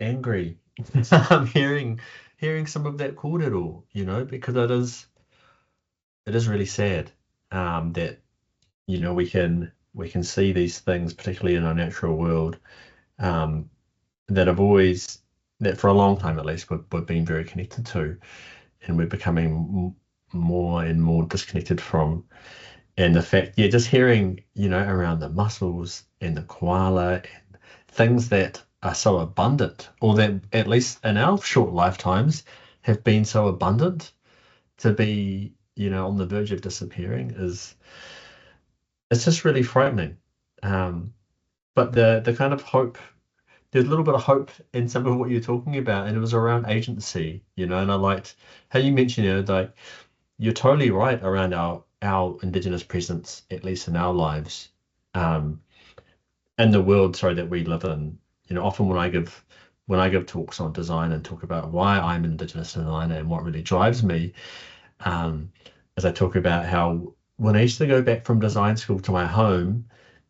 [SPEAKER 2] angry. I'm hearing some of that kōrero, you know, because it is really sad that, you know, we can see these things, particularly in our natural world, that for a long time at least we've been very connected to, and we're becoming more and more disconnected from. And the fact, just hearing, you know, around the mussels and the koala and things that are so abundant, or that at least in our short lifetimes have been so abundant, to be, you know, on the verge of disappearing it's just really frightening. But the kind of hope, there's a little bit of hope in some of what you're talking about, and it was around agency, you know. And I liked how you mentioned, you know, like, you're totally right around our Indigenous presence, at least in our lives, in the world, that we live in. You know, often when I give talks on design and talk about why I'm an Indigenous designer and what really drives me, as I talk about how when I used to go back from design school to my home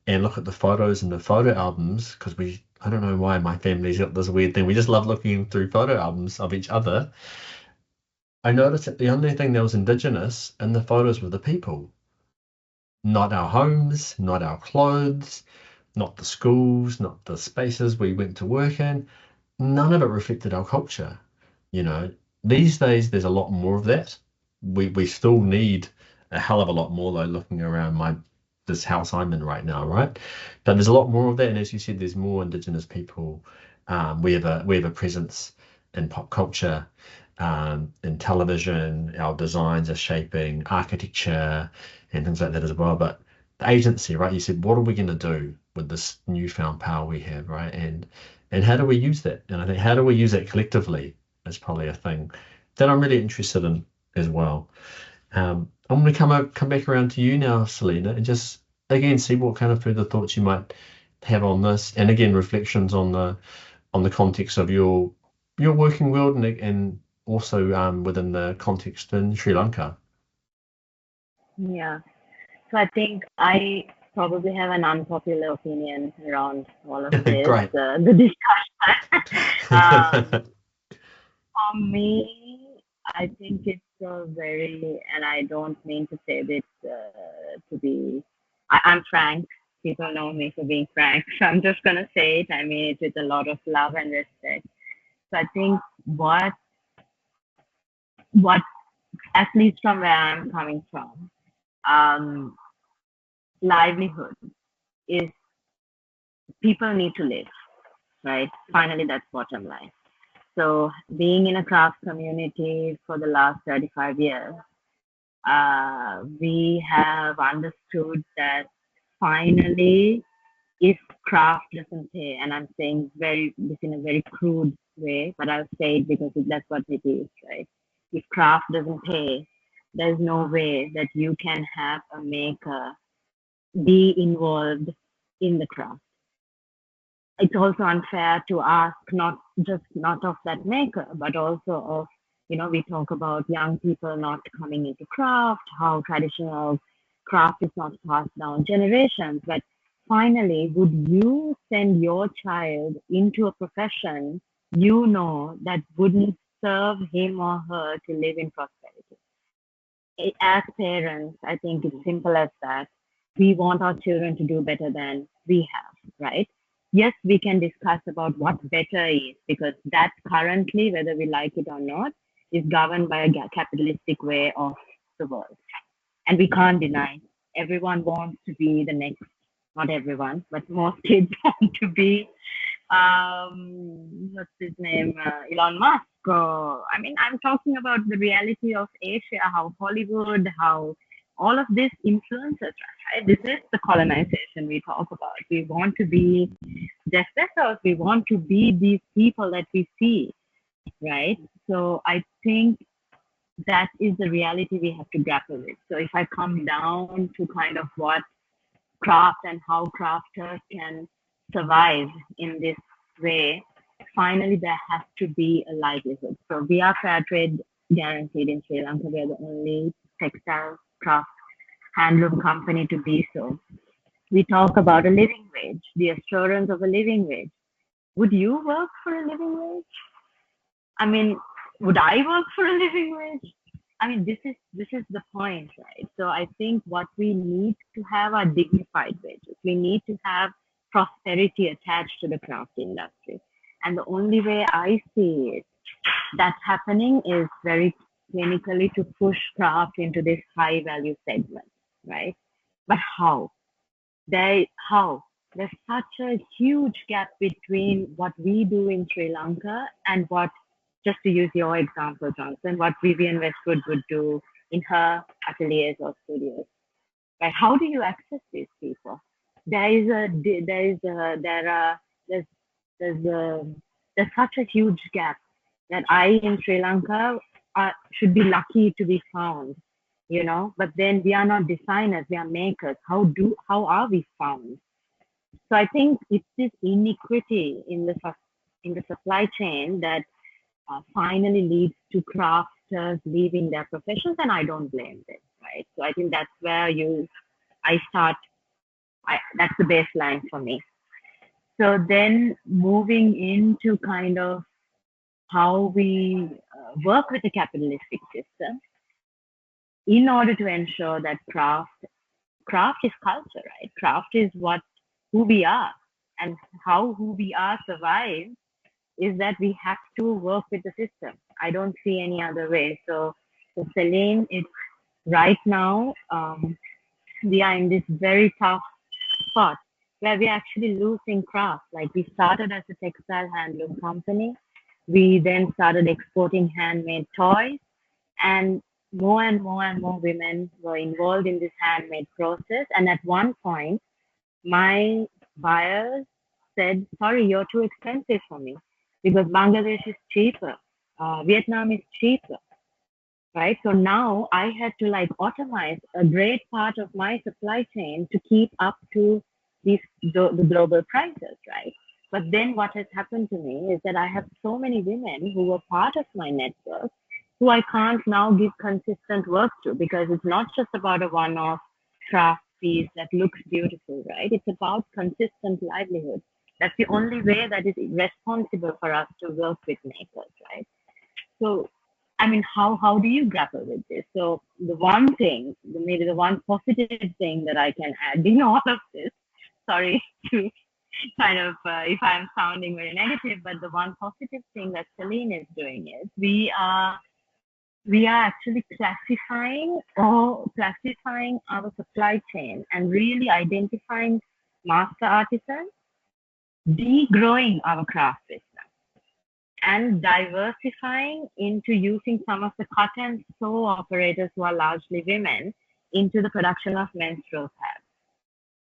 [SPEAKER 2] and look at the photos and the photo albums, because I don't know why my family's got this weird thing, we just love looking through photo albums of each other. I noticed that the only thing that was Indigenous in the photos were the people. Not our homes, not our clothes, not the schools, not the spaces we went to work in. None of it reflected our culture. You know, these days there's a lot more of that. We still need a hell of a lot more, though, looking around this house I'm in right now, right? But there's a lot more of that, and as you said, there's more Indigenous people. We have a presence in pop culture, in television. Our designs are shaping architecture and things like that as well. But the agency, right? You said, what are we going to do with this newfound power we have, right? And how do we use that? And I think, how do we use it collectively is probably a thing that I'm really interested in as well. I'm going to come back around to you now, Selena, and just again see what kind of further thoughts you might have on this, and again reflections on the context of your working world, and also within the context in Sri Lanka.
[SPEAKER 5] Yeah, so I think I probably have an unpopular opinion around all of this.
[SPEAKER 2] Great.
[SPEAKER 5] The discussion. For me, I think it's a very, and I don't mean to say this to be, I'm frank. People know me for being frank, so I'm just going to say it. I mean it with a lot of love and respect. So I think what, at least from where I'm coming from, livelihood is, people need to live, right? Finally, that's bottom line. So being in a craft community for the last 35 years, we have understood that finally, if craft doesn't pay, and I'm saying this in a very crude way, but I'll say it because that's what it is, right? If craft doesn't pay, there's no way that you can have a maker be involved in the craft. It's also unfair to ask not of that maker, but also of, we talk about young people not coming into craft, how traditional craft is not passed down generations. But finally, would you send your child into a profession that wouldn't serve him or her to live in prosperity? As parents, I think it's simple as that. We want our children to do better than we have, right? Yes, we can discuss about what better is, because that currently, whether we like it or not, is governed by a capitalistic way of the world. And we can't deny, everyone wants to be the next, not everyone, but most kids want to be, what's his name, Elon Musk. I mean, I'm talking about the reality of Asia, how Hollywood, how all of this influences us, right? This is the colonization we talk about. We want to be Jeff Bezos. We want to be these people that we see, right? So I think that is the reality we have to grapple with. So if I come down to kind of what craft and how crafters can survive in this way, finally there has to be a livelihood. So we are fair trade guaranteed in Sri Lanka. We are the only textile craft handloom company to be so. We talk about a living wage, the assurance of a living wage. Would you work for a living wage? I mean, would I work for a living wage? I mean, this is the point, right? So I think what we need to have are dignified wages. We need to have prosperity attached to the craft industry. And the only way I see it that's happening is very clinically to push craft into this high value segment, right? But how? There's such a huge gap between what we do in Sri Lanka and what, just to use your example, Johnson, what Vivienne Westwood would do in her ateliers or studios. Right? How do you access these people? There's such a huge gap that I in Sri Lanka should be lucky to be found, you know. But then we are not designers, we are makers. How are we found? So I think it's this inequity in the supply chain that finally leads to crafters leaving their professions, and I don't blame them, right? So I think that's where that's the baseline for me. So then moving into kind of how we work with the capitalistic system in order to ensure that craft is culture, right? Craft is who we are, and how who we are survives is that we have to work with the system. I don't see any other way. So Celine, it's right now, we are in this very tough spot where we're actually losing craft. Like, we started as a textile handloom company. We then started exporting handmade toys, and more women were involved in this handmade process. And at one point, my buyers said, sorry, you're too expensive for me because Bangladesh is cheaper, Vietnam is cheaper, right? So now I had to like automate a great part of my supply chain to keep up to the global prices, right? But then what has happened to me is that I have so many women who were part of my network who I can't now give consistent work to, because it's not just about a one-off craft piece that looks beautiful, right? It's about consistent livelihood. That's the only way that is responsible for us to work with makers, right? So, I mean, how do you grapple with this? So the one thing, maybe the one positive thing that I can add in all of this, sorry to kind of, if I'm sounding very negative, but the one positive thing that Celine is doing is we are actually classifying our supply chain and really identifying master artisans, degrowing our craft business, and diversifying into using some of the cut and sew operators who are largely women into the production of menstrual pads.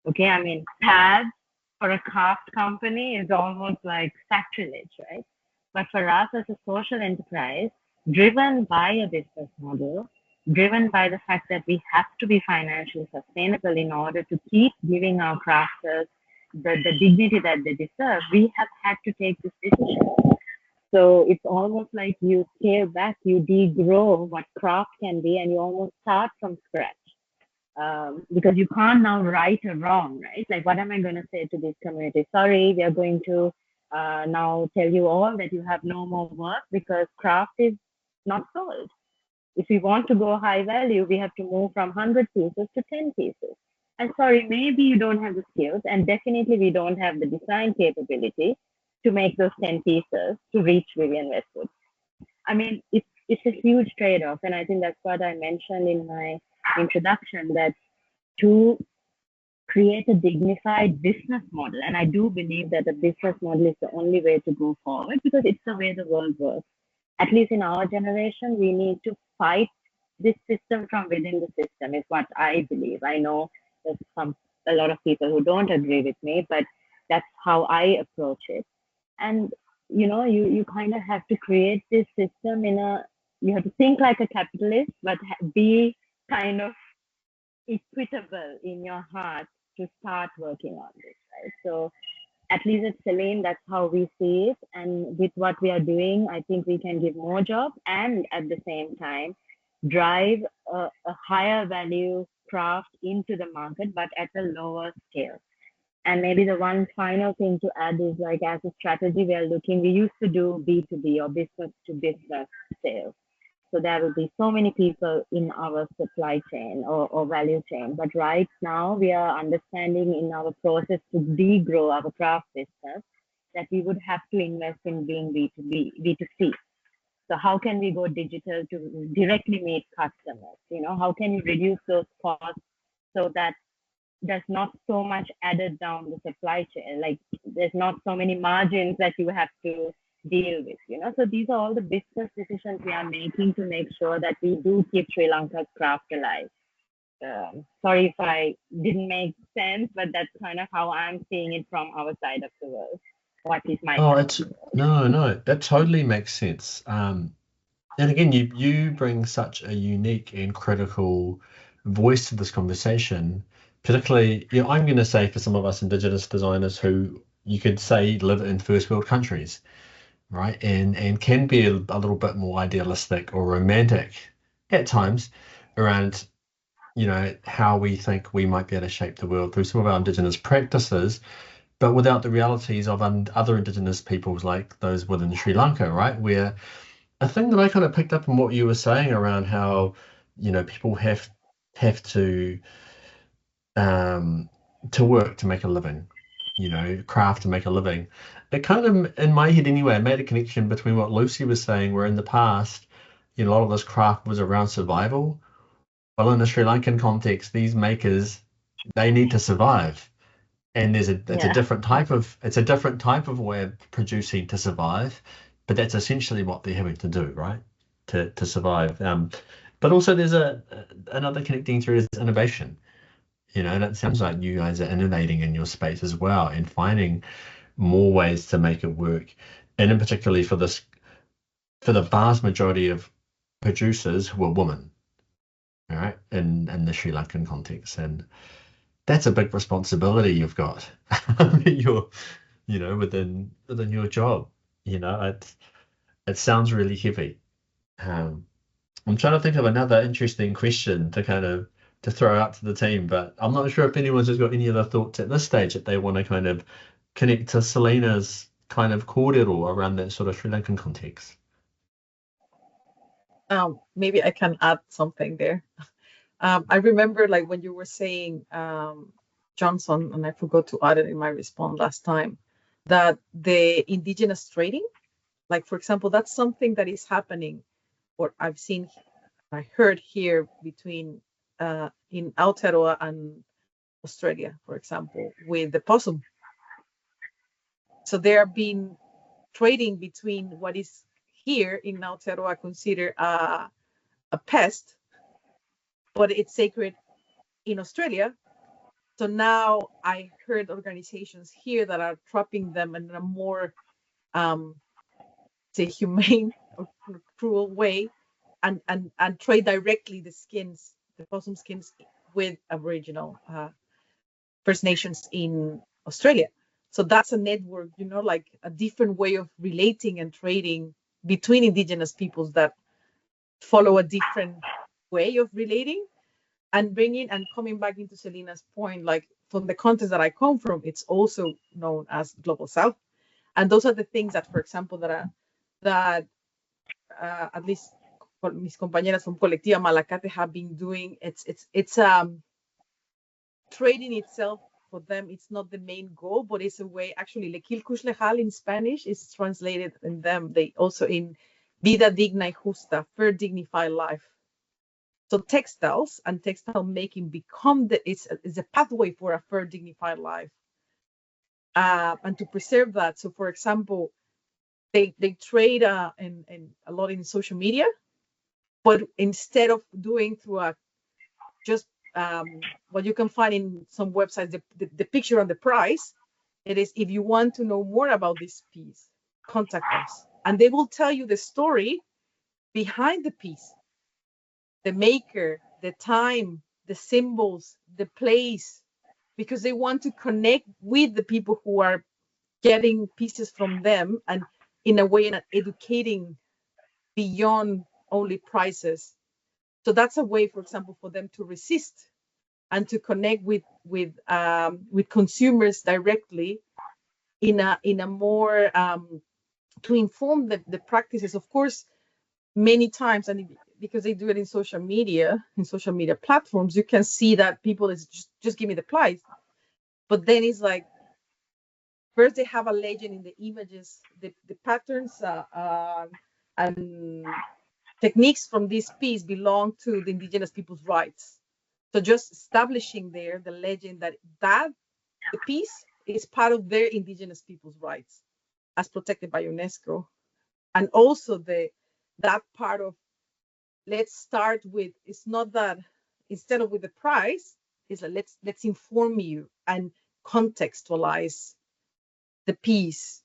[SPEAKER 5] Okay, I mean, pads for a craft company is almost like sacrilege, right? But for us as a social enterprise, driven by a business model, driven by the fact that we have to be financially sustainable in order to keep giving our crafters the dignity that they deserve, we have had to take this decision. So it's almost like you scale back, you degrow what craft can be, and you almost start from scratch. Because you can't now right or wrong, right? Like, what am I going to say to this community? Sorry, we are going to now tell you all that you have no more work because craft is not sold. If we want to go high value, we have to move from 100 pieces to 10 pieces. And sorry, maybe you don't have the skills, and definitely we don't have the design capability to make those 10 pieces to reach Vivienne Westwood. I mean, it's a huge trade-off, and I think that's what I mentioned in my introduction, that to create a dignified business model, and I do believe that a business model is the only way to go forward, because it's the way the world works. At least in our generation, we need to fight this system from within the system, is what I believe. I know there's a lot of people who don't agree with me, but that's how I approach it. And you kind of have to create this system you have to think like a capitalist, but be kind of equitable in your heart to start working on this, right? So at least at Celine, that's how we see it. And with what we are doing, I think we can give more jobs and at the same time drive a higher value craft into the market, but at a lower scale. And maybe the one final thing to add is, like, as a strategy, we used to do B2B or business to business sales. So there will be so many people in our supply chain or value chain. But right now we are understanding in our process to degrow our craft business that we would have to invest in being B2C. So how can we go digital to directly meet customers? How can you reduce those costs so that there's not so much added down the supply chain, like there's not so many margins that you have to deal with, So these are all the business decisions we are making to make sure that we do keep Sri Lanka's craft alive. Sorry if I didn't make sense, but that's kind of how I'm seeing it from our side of the world. What is my
[SPEAKER 2] no, that totally makes sense. And again, you bring such a unique and critical voice to this conversation, particularly, I'm going to say for some of us Indigenous designers who you could say live in first world countries, right? And can be a little bit more idealistic or romantic at times around, how we think we might be able to shape the world through some of our Indigenous practices, but without the realities of other Indigenous peoples like those within Sri Lanka, right? Where a thing that I kind of picked up on what you were saying around how, people have to work to make a living, craft to make a living. It kind of, in my head anyway, made a connection between what Lucy was saying, where in the past, a lot of this craft was around survival. Well, in the Sri Lankan context, these makers, they need to survive. And it's a different type of way of producing to survive, but that's essentially what they're having to do, right? To survive. But also there's another connecting thread is innovation. And it sounds like you guys are innovating in your space as well and finding more ways to make it work. And in particularly for the vast majority of producers who are women, all right, in the Sri Lankan context. And that's a big responsibility you've got. You're, within your job. It sounds really heavy. I'm trying to think of another interesting question to throw out to the team, but I'm not sure if anyone's just got any other thoughts at this stage that they want to kind of connect to Selena's kind of kōrero around that sort of Sri Lankan context.
[SPEAKER 3] Maybe I can add something there. I remember, like, when you were saying, Johnson, and I forgot to add it in my response last time, that the indigenous trading, like, for example, that's something that is happening, or I heard here between in Aotearoa and Australia, for example, with the possum. So they are being trading between what is here in Aotearoa considered a pest, but it's sacred in Australia. So now I heard organizations here that are trapping them in a more, say, humane or cruel way, and trade directly the possum skins with Aboriginal First Nations in Australia. So that's a network, like a different way of relating and trading between Indigenous peoples that follow a different way of relating, and bringing and coming back into Selena's point, like, from the context that I come from, it's also known as Global South. And those are the things that, for example, that at least mis compañeras from Colectiva Malacate have been doing. It's trading itself for them. It's not the main goal, but it's a way. Actually, Lequil Kush Lejal in Spanish is translated in them. They also in Vida Digna y Justa, fair, dignified life. So textiles and textile making become is a pathway for a fair, dignified life, and to preserve that. So, for example, they trade and a lot in social media, but instead of doing through a just what you can find in some websites, the picture on the price, it is, if you want to know more about this piece, contact us, and they will tell you the story behind the piece, the maker, the time, the symbols, the place, because they want to connect with the people who are getting pieces from them, and in a way, educating beyond only prices. So that's a way, for example, for them to resist and to connect with consumers directly in a more to inform the practices. Of course, many times, and because they do it in social media platforms, you can see that people is just give me the price, but then it's like, first they have a legend in the images, the patterns and techniques from this piece belong to the indigenous people's rights. So just establishing there the legend that the piece is part of their indigenous people's rights as protected by UNESCO. And also that part of, let's start with, it's not that, instead of with the price, it's like, let's inform you and contextualize the piece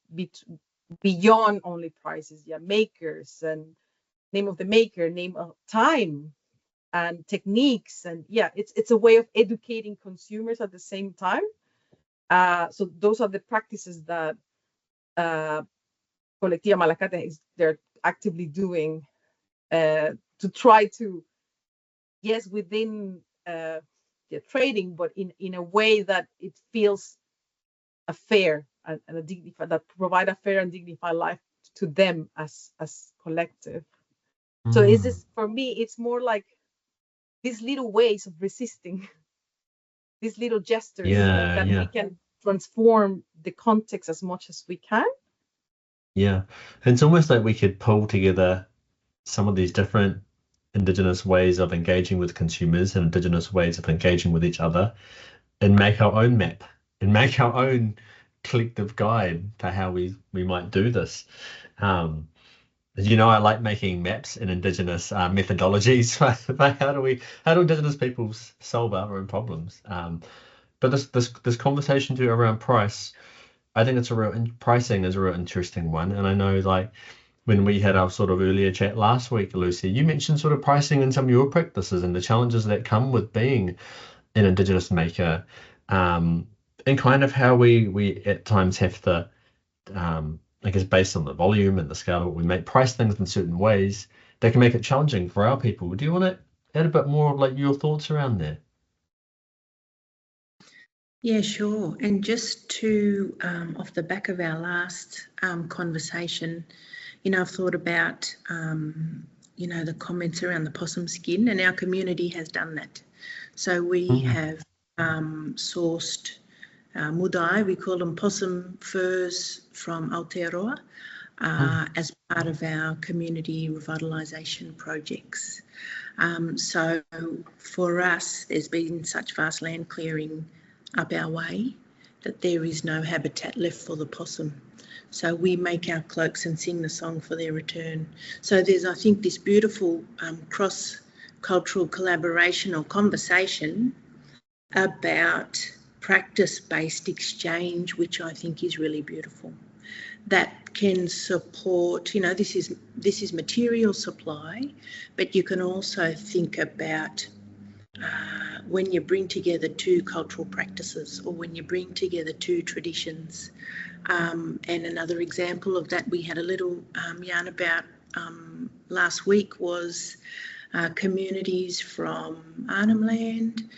[SPEAKER 3] beyond only prices, makers and name of the maker, name of time and techniques, and it's a way of educating consumers at the same time. So those are the practices that Colectiva Malacate they're actively doing to try to, yes, within trading, but in a way that it feels a fair and a dignified, that provide a fair and dignified life to them as collective. So is this, for me, it's more like these little ways of resisting, these little gestures that we can transform the context as much as we can.
[SPEAKER 2] Yeah, and it's almost like we could pull together some of these different Indigenous ways of engaging with consumers and Indigenous ways of engaging with each other and make our own map and make our own collective guide to how we might do this. As you know, I like making maps and Indigenous methodologies for how do Indigenous peoples solve our own problems. But this conversation too around price, I think pricing is a real interesting one. And I know, like, when we had our sort of earlier chat last week, Lucy, you mentioned sort of pricing in some of your practices and the challenges that come with being an Indigenous maker, and kind of how we at times have to, I guess, based on the volume and the scale of what we make, price things in certain ways that can make it challenging for our people. Do you want to add a bit more of like your thoughts around there?
[SPEAKER 4] Yeah, sure. And just to, off the back of our last conversation, I've thought about, the comments around the possum skin, and our community has done that. So we have sourced mudai, we call them possum furs from Aotearoa, as part of our community revitalization projects. So for us, there's been such vast land clearing up our way that there is no habitat left for the possum. So we make our cloaks and sing the song for their return. So there's, I think, this beautiful cross-cultural collaboration or conversation about practice-based exchange, which I think is really beautiful. That can support, this is material supply, but you can also think about when you bring together two cultural practices, or when you bring together two traditions. And another example of that we had a little yarn about last week was communities from Arnhem Land,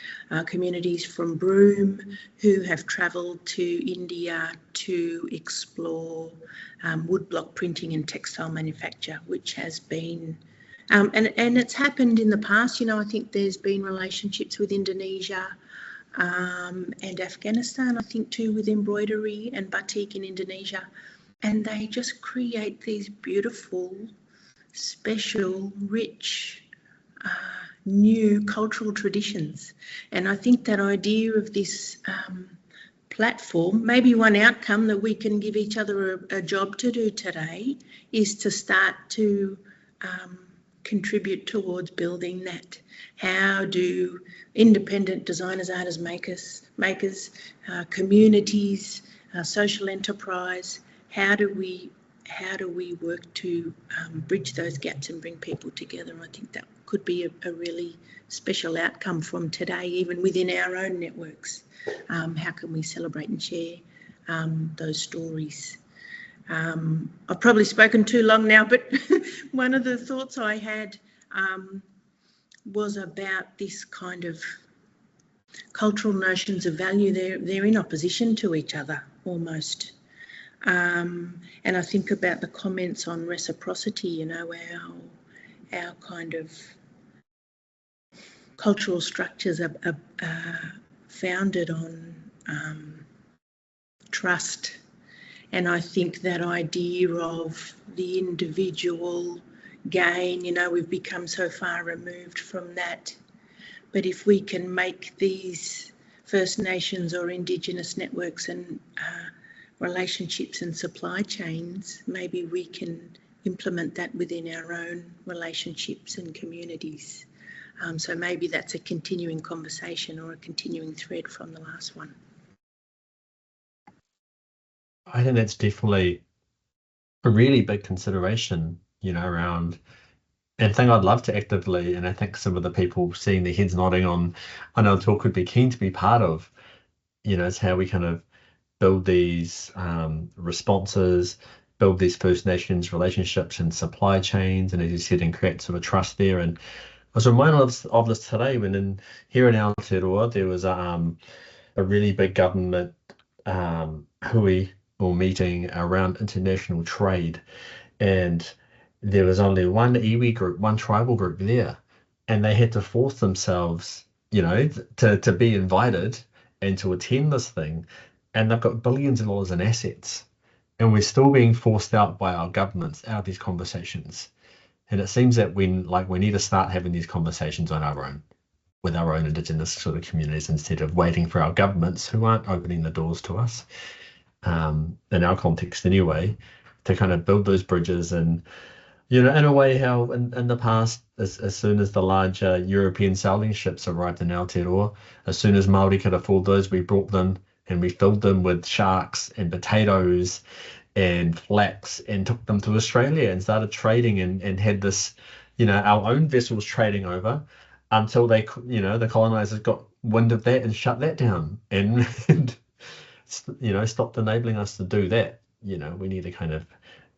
[SPEAKER 4] communities from Broome, who have travelled to India to explore woodblock printing and textile manufacture, which has been and it's happened in the past. I think there's been relationships with Indonesia and Afghanistan, I think too, with embroidery and batik in Indonesia. And they just create these beautiful, special, rich new cultural traditions. And I think that idea of this platform, maybe one outcome that we can give each other a job to do today is to start to contribute towards building that. How do independent designers, artists, makers, communities, social enterprise, how do we work to bridge those gaps and bring people together? I think that could be a really special outcome from today, even within our own networks. How can we celebrate and share those stories? I've probably spoken too long now, but one of the thoughts I had was about this kind of cultural notions of value. They're in opposition to each other almost. And I think about the comments on reciprocity, you know, our kind of cultural structures are founded on trust. And I think that idea of the individual gain, you know, we've become so far removed from that. But if we can make these First Nations or Indigenous networks and relationships and supply chains, maybe we can implement that within our own relationships and communities. So maybe that's a continuing conversation or a continuing thread from the last one.
[SPEAKER 2] I think that's definitely a really big consideration, you know, around, and thing I'd love to actively, and I think some of the people seeing their heads nodding on, I know talk would be keen to be part of, you know, is how we kind of build these responses, build these First Nations relationships and supply chains, and as you said, and create sort of trust there. And I was reminded of this today when here in Aotearoa there was a really big government hui or meeting around international trade, and there was only one iwi group, one tribal group there, and they had to force themselves, you know, to be invited and to attend this thing, and they've got billions of dollars in assets, and we're still being forced out by our governments out of these conversations. And it seems that we need to start having these conversations on our own, with our own Indigenous sort of communities, instead of waiting for our governments, who aren't opening the doors to us, in our context anyway, to kind of build those bridges. And, you know, in a way how in the past, as soon as the large European sailing ships arrived in Aotearoa, as soon as Māori could afford those, we brought them and we filled them with sharks and potatoes and flax and took them to Australia and started trading and had this, you know, our own vessels trading over until they, you know, the colonizers got wind of that and shut that down and you know, stopped enabling us to do that. You know, we need to kind of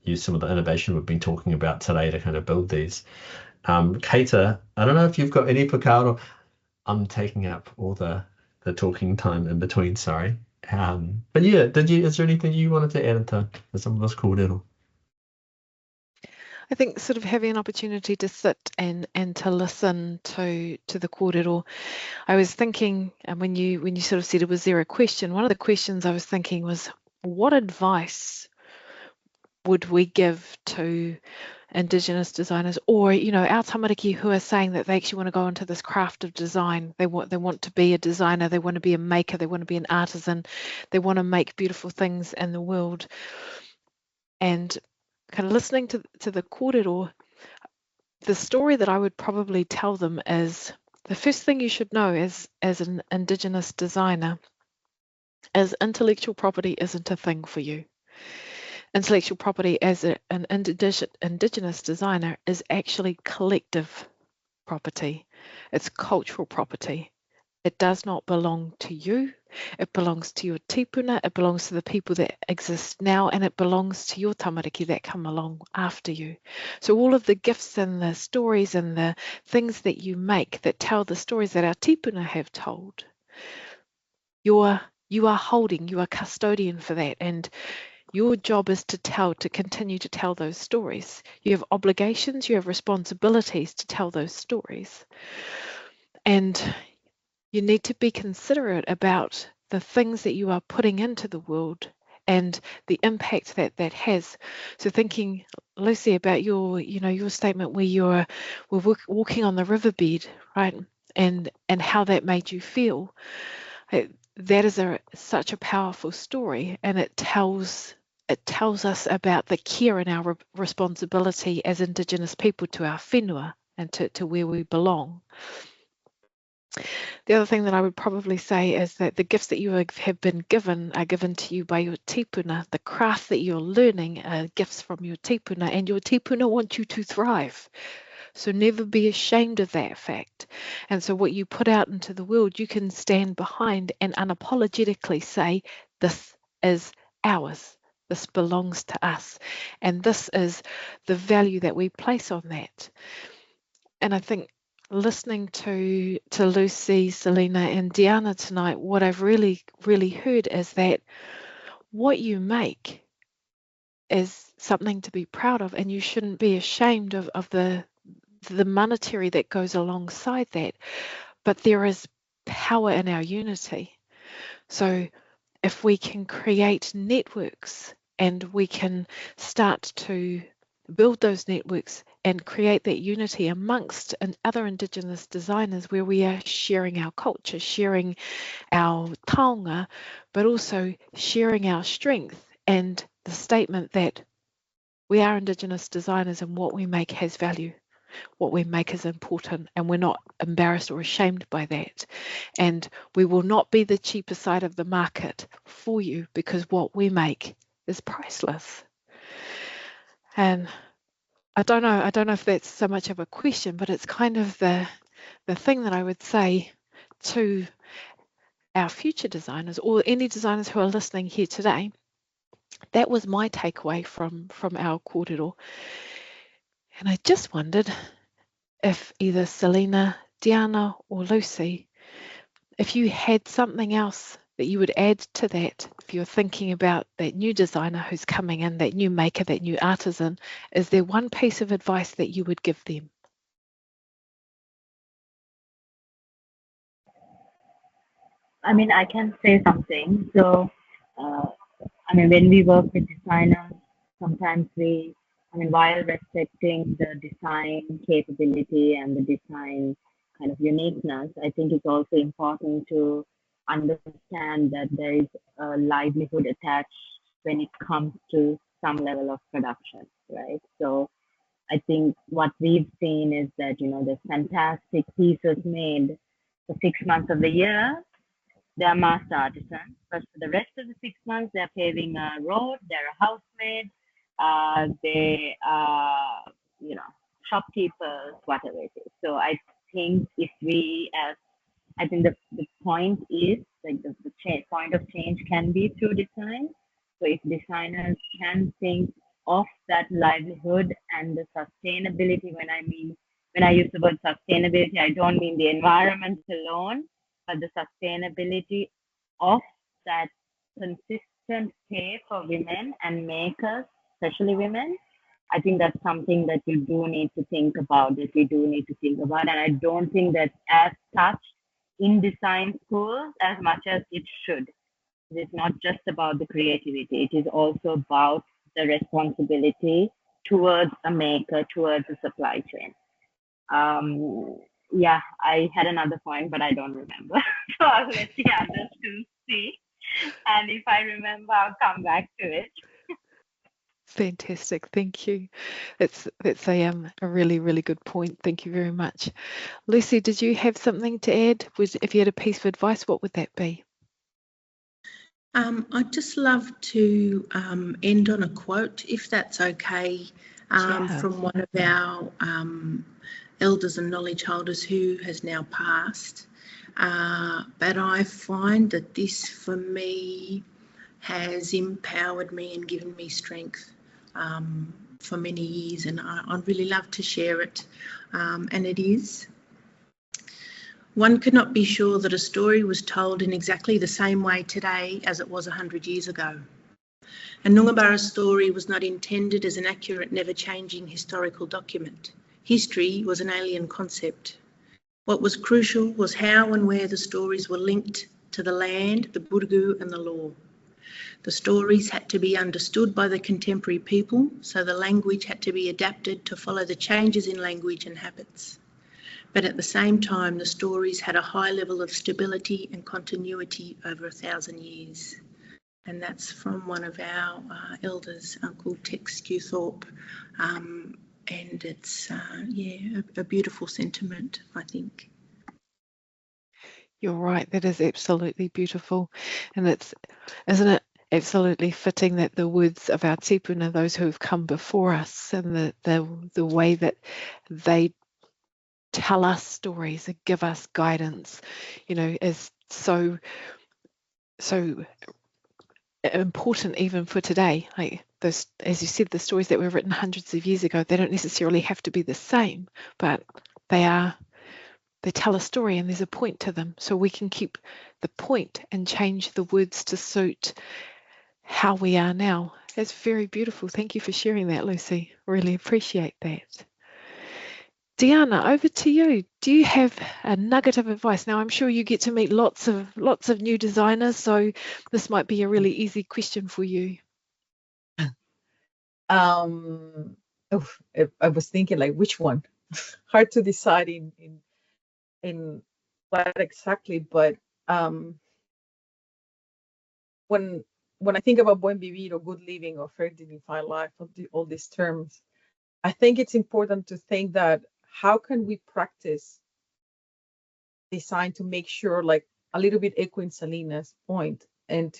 [SPEAKER 2] use some of the innovation we've been talking about today to kind of build these. Keita, I don't know if you've got any whakaaro. I'm taking up all the talking time in between, sorry. But yeah, is there anything you wanted to add into some of this kōrero?
[SPEAKER 1] I think sort of having an opportunity to sit and to listen to the kōrero. I was thinking, and when you sort of said, was there a question? One of the questions I was thinking was, what advice would we give to Indigenous designers, or, you know, our tamariki who are saying that they actually want to go into this craft of design? They want to be a designer, they want to be a maker, they want to be an artisan, they want to make beautiful things in the world. And kind of listening to the kōrero, the story that I would probably tell them is, the first thing you should know as an Indigenous designer is intellectual property isn't a thing for you. Intellectual property as an Indigenous designer is actually collective property. It's cultural property. It does not belong to you. It belongs to your tipuna. It belongs to the people that exist now, and it belongs to your tamariki that come along after you. So all of the gifts and the stories and the things that you make that tell the stories that our tipuna have told, you are holding, you are custodian for that, and your job is to continue to tell those stories. You have obligations, you have responsibilities to tell those stories. And you need to be considerate about the things that you are putting into the world and the impact that that has. So thinking, Lucy, about your statement where we're walking on the riverbed, right, and how that made you feel. That is such a powerful story, and it tells us about the care and our responsibility as Indigenous people to our whenua and to where we belong. The other thing that I would probably say is that the gifts that you have been given are given to you by your tipuna. The craft that you're learning are gifts from your tipuna, and your tipuna want you to thrive. So never be ashamed of that fact. And so what you put out into the world, you can stand behind and unapologetically say, this is ours. This belongs to us. And this is the value that we place on that. And I think listening to Lucy, Selena, and Diana tonight, what I've really, really heard is that what you make is something to be proud of, and you shouldn't be ashamed of the monetary that goes alongside that. But there is power in our unity. So if we can create networks and we can start to build those networks and create that unity amongst other Indigenous designers, where we are sharing our culture, sharing our taonga, but also sharing our strength and the statement that we are Indigenous designers and what we make has value. What we make is important, and we're not embarrassed or ashamed by that. And we will not be the cheaper side of the market for you, because what we make is priceless. And I don't know if that's so much of a question, but it's kind of the thing that I would say to our future designers, or any designers who are listening here today. That was my takeaway from our kōrero. And I just wondered if either Selena, Diana, or Lucy, if you had something else that you would add to that, if you're thinking about that new designer who's coming in, that new maker, that new artisan, is there one piece of advice that you would give them?
[SPEAKER 5] I mean, I can say something. So, when we work with designers, sometimes while respecting the design capability and the design kind of uniqueness, I think it's also important to understand that there is a livelihood attached when it comes to some level of production, right? So I think what we've seen is that, there's fantastic pieces made for 6 months of the year. They are master artisans, but for the rest of the 6 months, they're paving a road, they're a housemaid, they are, shopkeepers, whatever it is. So I think the point is, like the point of change can be through design. So if designers can think of that livelihood and the sustainability, when I use the word sustainability, I don't mean the environment alone, but the sustainability of that consistent pay for women and makers, especially women. I think that's something that we do need to think about, and I don't think that's as such in design schools as much as it should. It's not just about the creativity, it is also about the responsibility towards a maker, towards a supply chain. Yeah, I had another point, but I don't remember. So I'll let the others to see. And if I remember, I'll come back to it.
[SPEAKER 1] Fantastic, thank you. That's a really, really good point. Thank you very much. Lucy, did you have something to add? If you had a piece of advice, what would that be?
[SPEAKER 4] I'd just love to end on a quote, if that's okay, from one of our elders and knowledge holders who has now passed. But I find that this, for me, has empowered me and given me strength for many years, and I'd really love to share it. And it is: one cannot be sure that a story was told in exactly the same way today as it was 100 years ago. A Noongar story was not intended as an accurate, never-changing historical document. History was an alien concept. What was crucial was how and where the stories were linked to the land, the burgu and the law. The stories had to be understood by the contemporary people, so the language had to be adapted to follow the changes in language and habits. But at the same time, the stories had a high level of stability and continuity over 1,000 years. And that's from one of our elders, Uncle Tex Q Thorpe. And it's, a beautiful sentiment, I think.
[SPEAKER 1] You're right, that is absolutely beautiful. And isn't it absolutely fitting that the words of our tipuna, those who have come before us, and the way that they tell us stories and give us guidance, is so important even for today. Like those, as you said, the stories that were written hundreds of years ago, they don't necessarily have to be the same, but they tell a story and there's a point to them. So we can keep the point and change the words to suit how we are now. That's very beautiful. Thank you for sharing that, Lucy. Really appreciate that. Diana, over to you. Do you have a nugget of advice? Now, I'm sure you get to meet lots of new designers, so this might be a really easy question for you.
[SPEAKER 3] I was thinking, like, which one? Hard to decide in what exactly, but when I think about buen vivir or good living or fair dignified life, all these terms, I think it's important to think that how can we practice design to make sure, like a little bit echoing Selena's point, and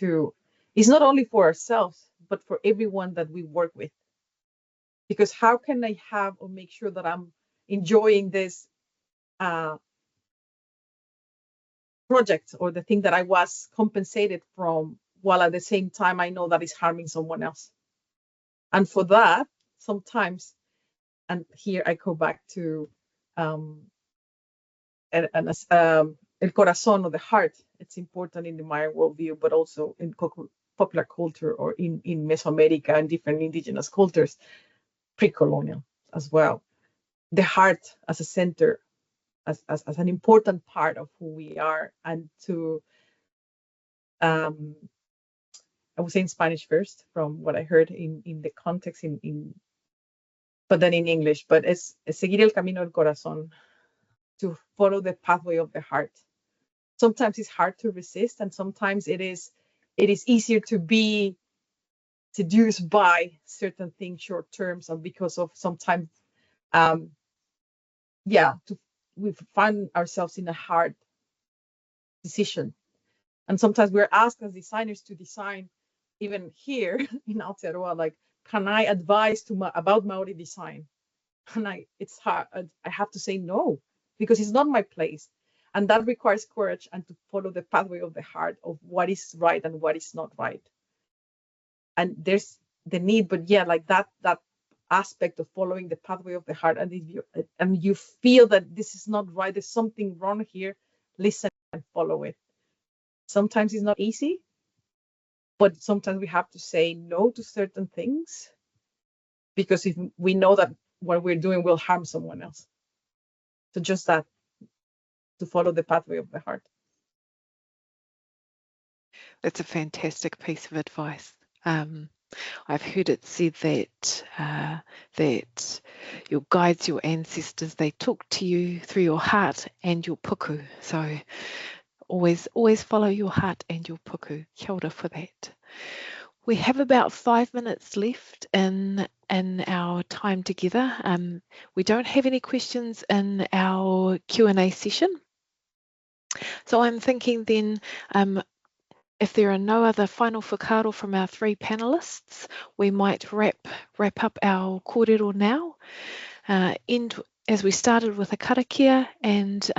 [SPEAKER 3] it's not only for ourselves, but for everyone that we work with. Because how can I have or make sure that I'm enjoying this project or the thing that I was compensated from, while at the same time I know that it's harming someone else? And for that, sometimes, and here I go back to el corazón, or the heart. It's important in the Mayan worldview, but also in popular culture, or in Mesoamerica and different indigenous cultures, pre-colonial as well. The heart as a center, as an important part of who we are. And to, I was saying Spanish first from what I heard in the context, but then in English, but es seguir el camino del corazón, to follow the pathway of the heart. Sometimes it's hard to resist, and sometimes it is easier to be seduced by certain things short terms, and because of sometimes we find ourselves in a hard decision. And sometimes we're asked as designers to design, even here in Aotearoa, like, can I advise about Māori design? And it's hard. I have to say no, because it's not my place. And that requires courage, and to follow the pathway of the heart of what is right and what is not right. And there's the need, but like that aspect of following the pathway of the heart. And if you feel that this is not right, there's something wrong here, listen and follow it. Sometimes it's not easy, but sometimes we have to say no to certain things, because if we know that what we're doing will harm someone else. So just that, to follow the pathway of the heart.
[SPEAKER 1] That's a fantastic piece of advice. I've heard it said that your guides, your ancestors, they talk to you through your heart and your puku. So always follow your heart and your puku. Kia ora for that. We have about 5 minutes left in our time together. We don't have any questions in our Q&A session. So I'm thinking then, if there are no other final whakaaro from our 3 panelists, we might wrap up our kōrero now. End as we started with a karakia, and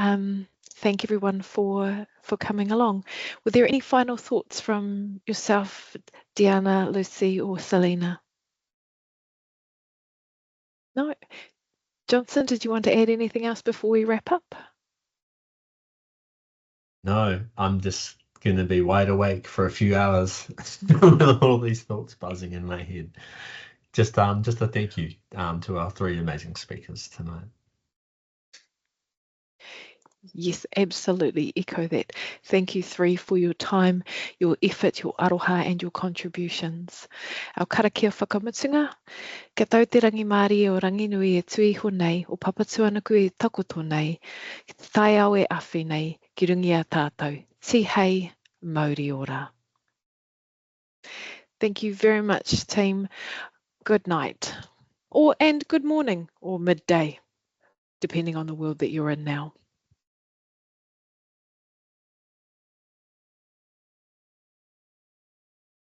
[SPEAKER 1] thank everyone for coming along. Were there any final thoughts from yourself, Diana, Lucy, or Selena? No? Johnson, did you want to add anything else before we wrap up?
[SPEAKER 2] No, I'm just going to be wide awake for a few hours with all these thoughts buzzing in my head. Just a thank you to our 3 amazing speakers tonight.
[SPEAKER 1] Yes, absolutely echo that. Thank you three for your time, your effort, your aroha and your contributions. Our karakia whakamutunga, kia tau te rangi Māori o rangi nui e tui honei, o papatu anaku e takoto nei, tai au e awhi nei, ki rungi a tātou. Ti hei, Māori ora. Thank you very much, team. Good night, and good morning, or midday, depending on the world that you're in now.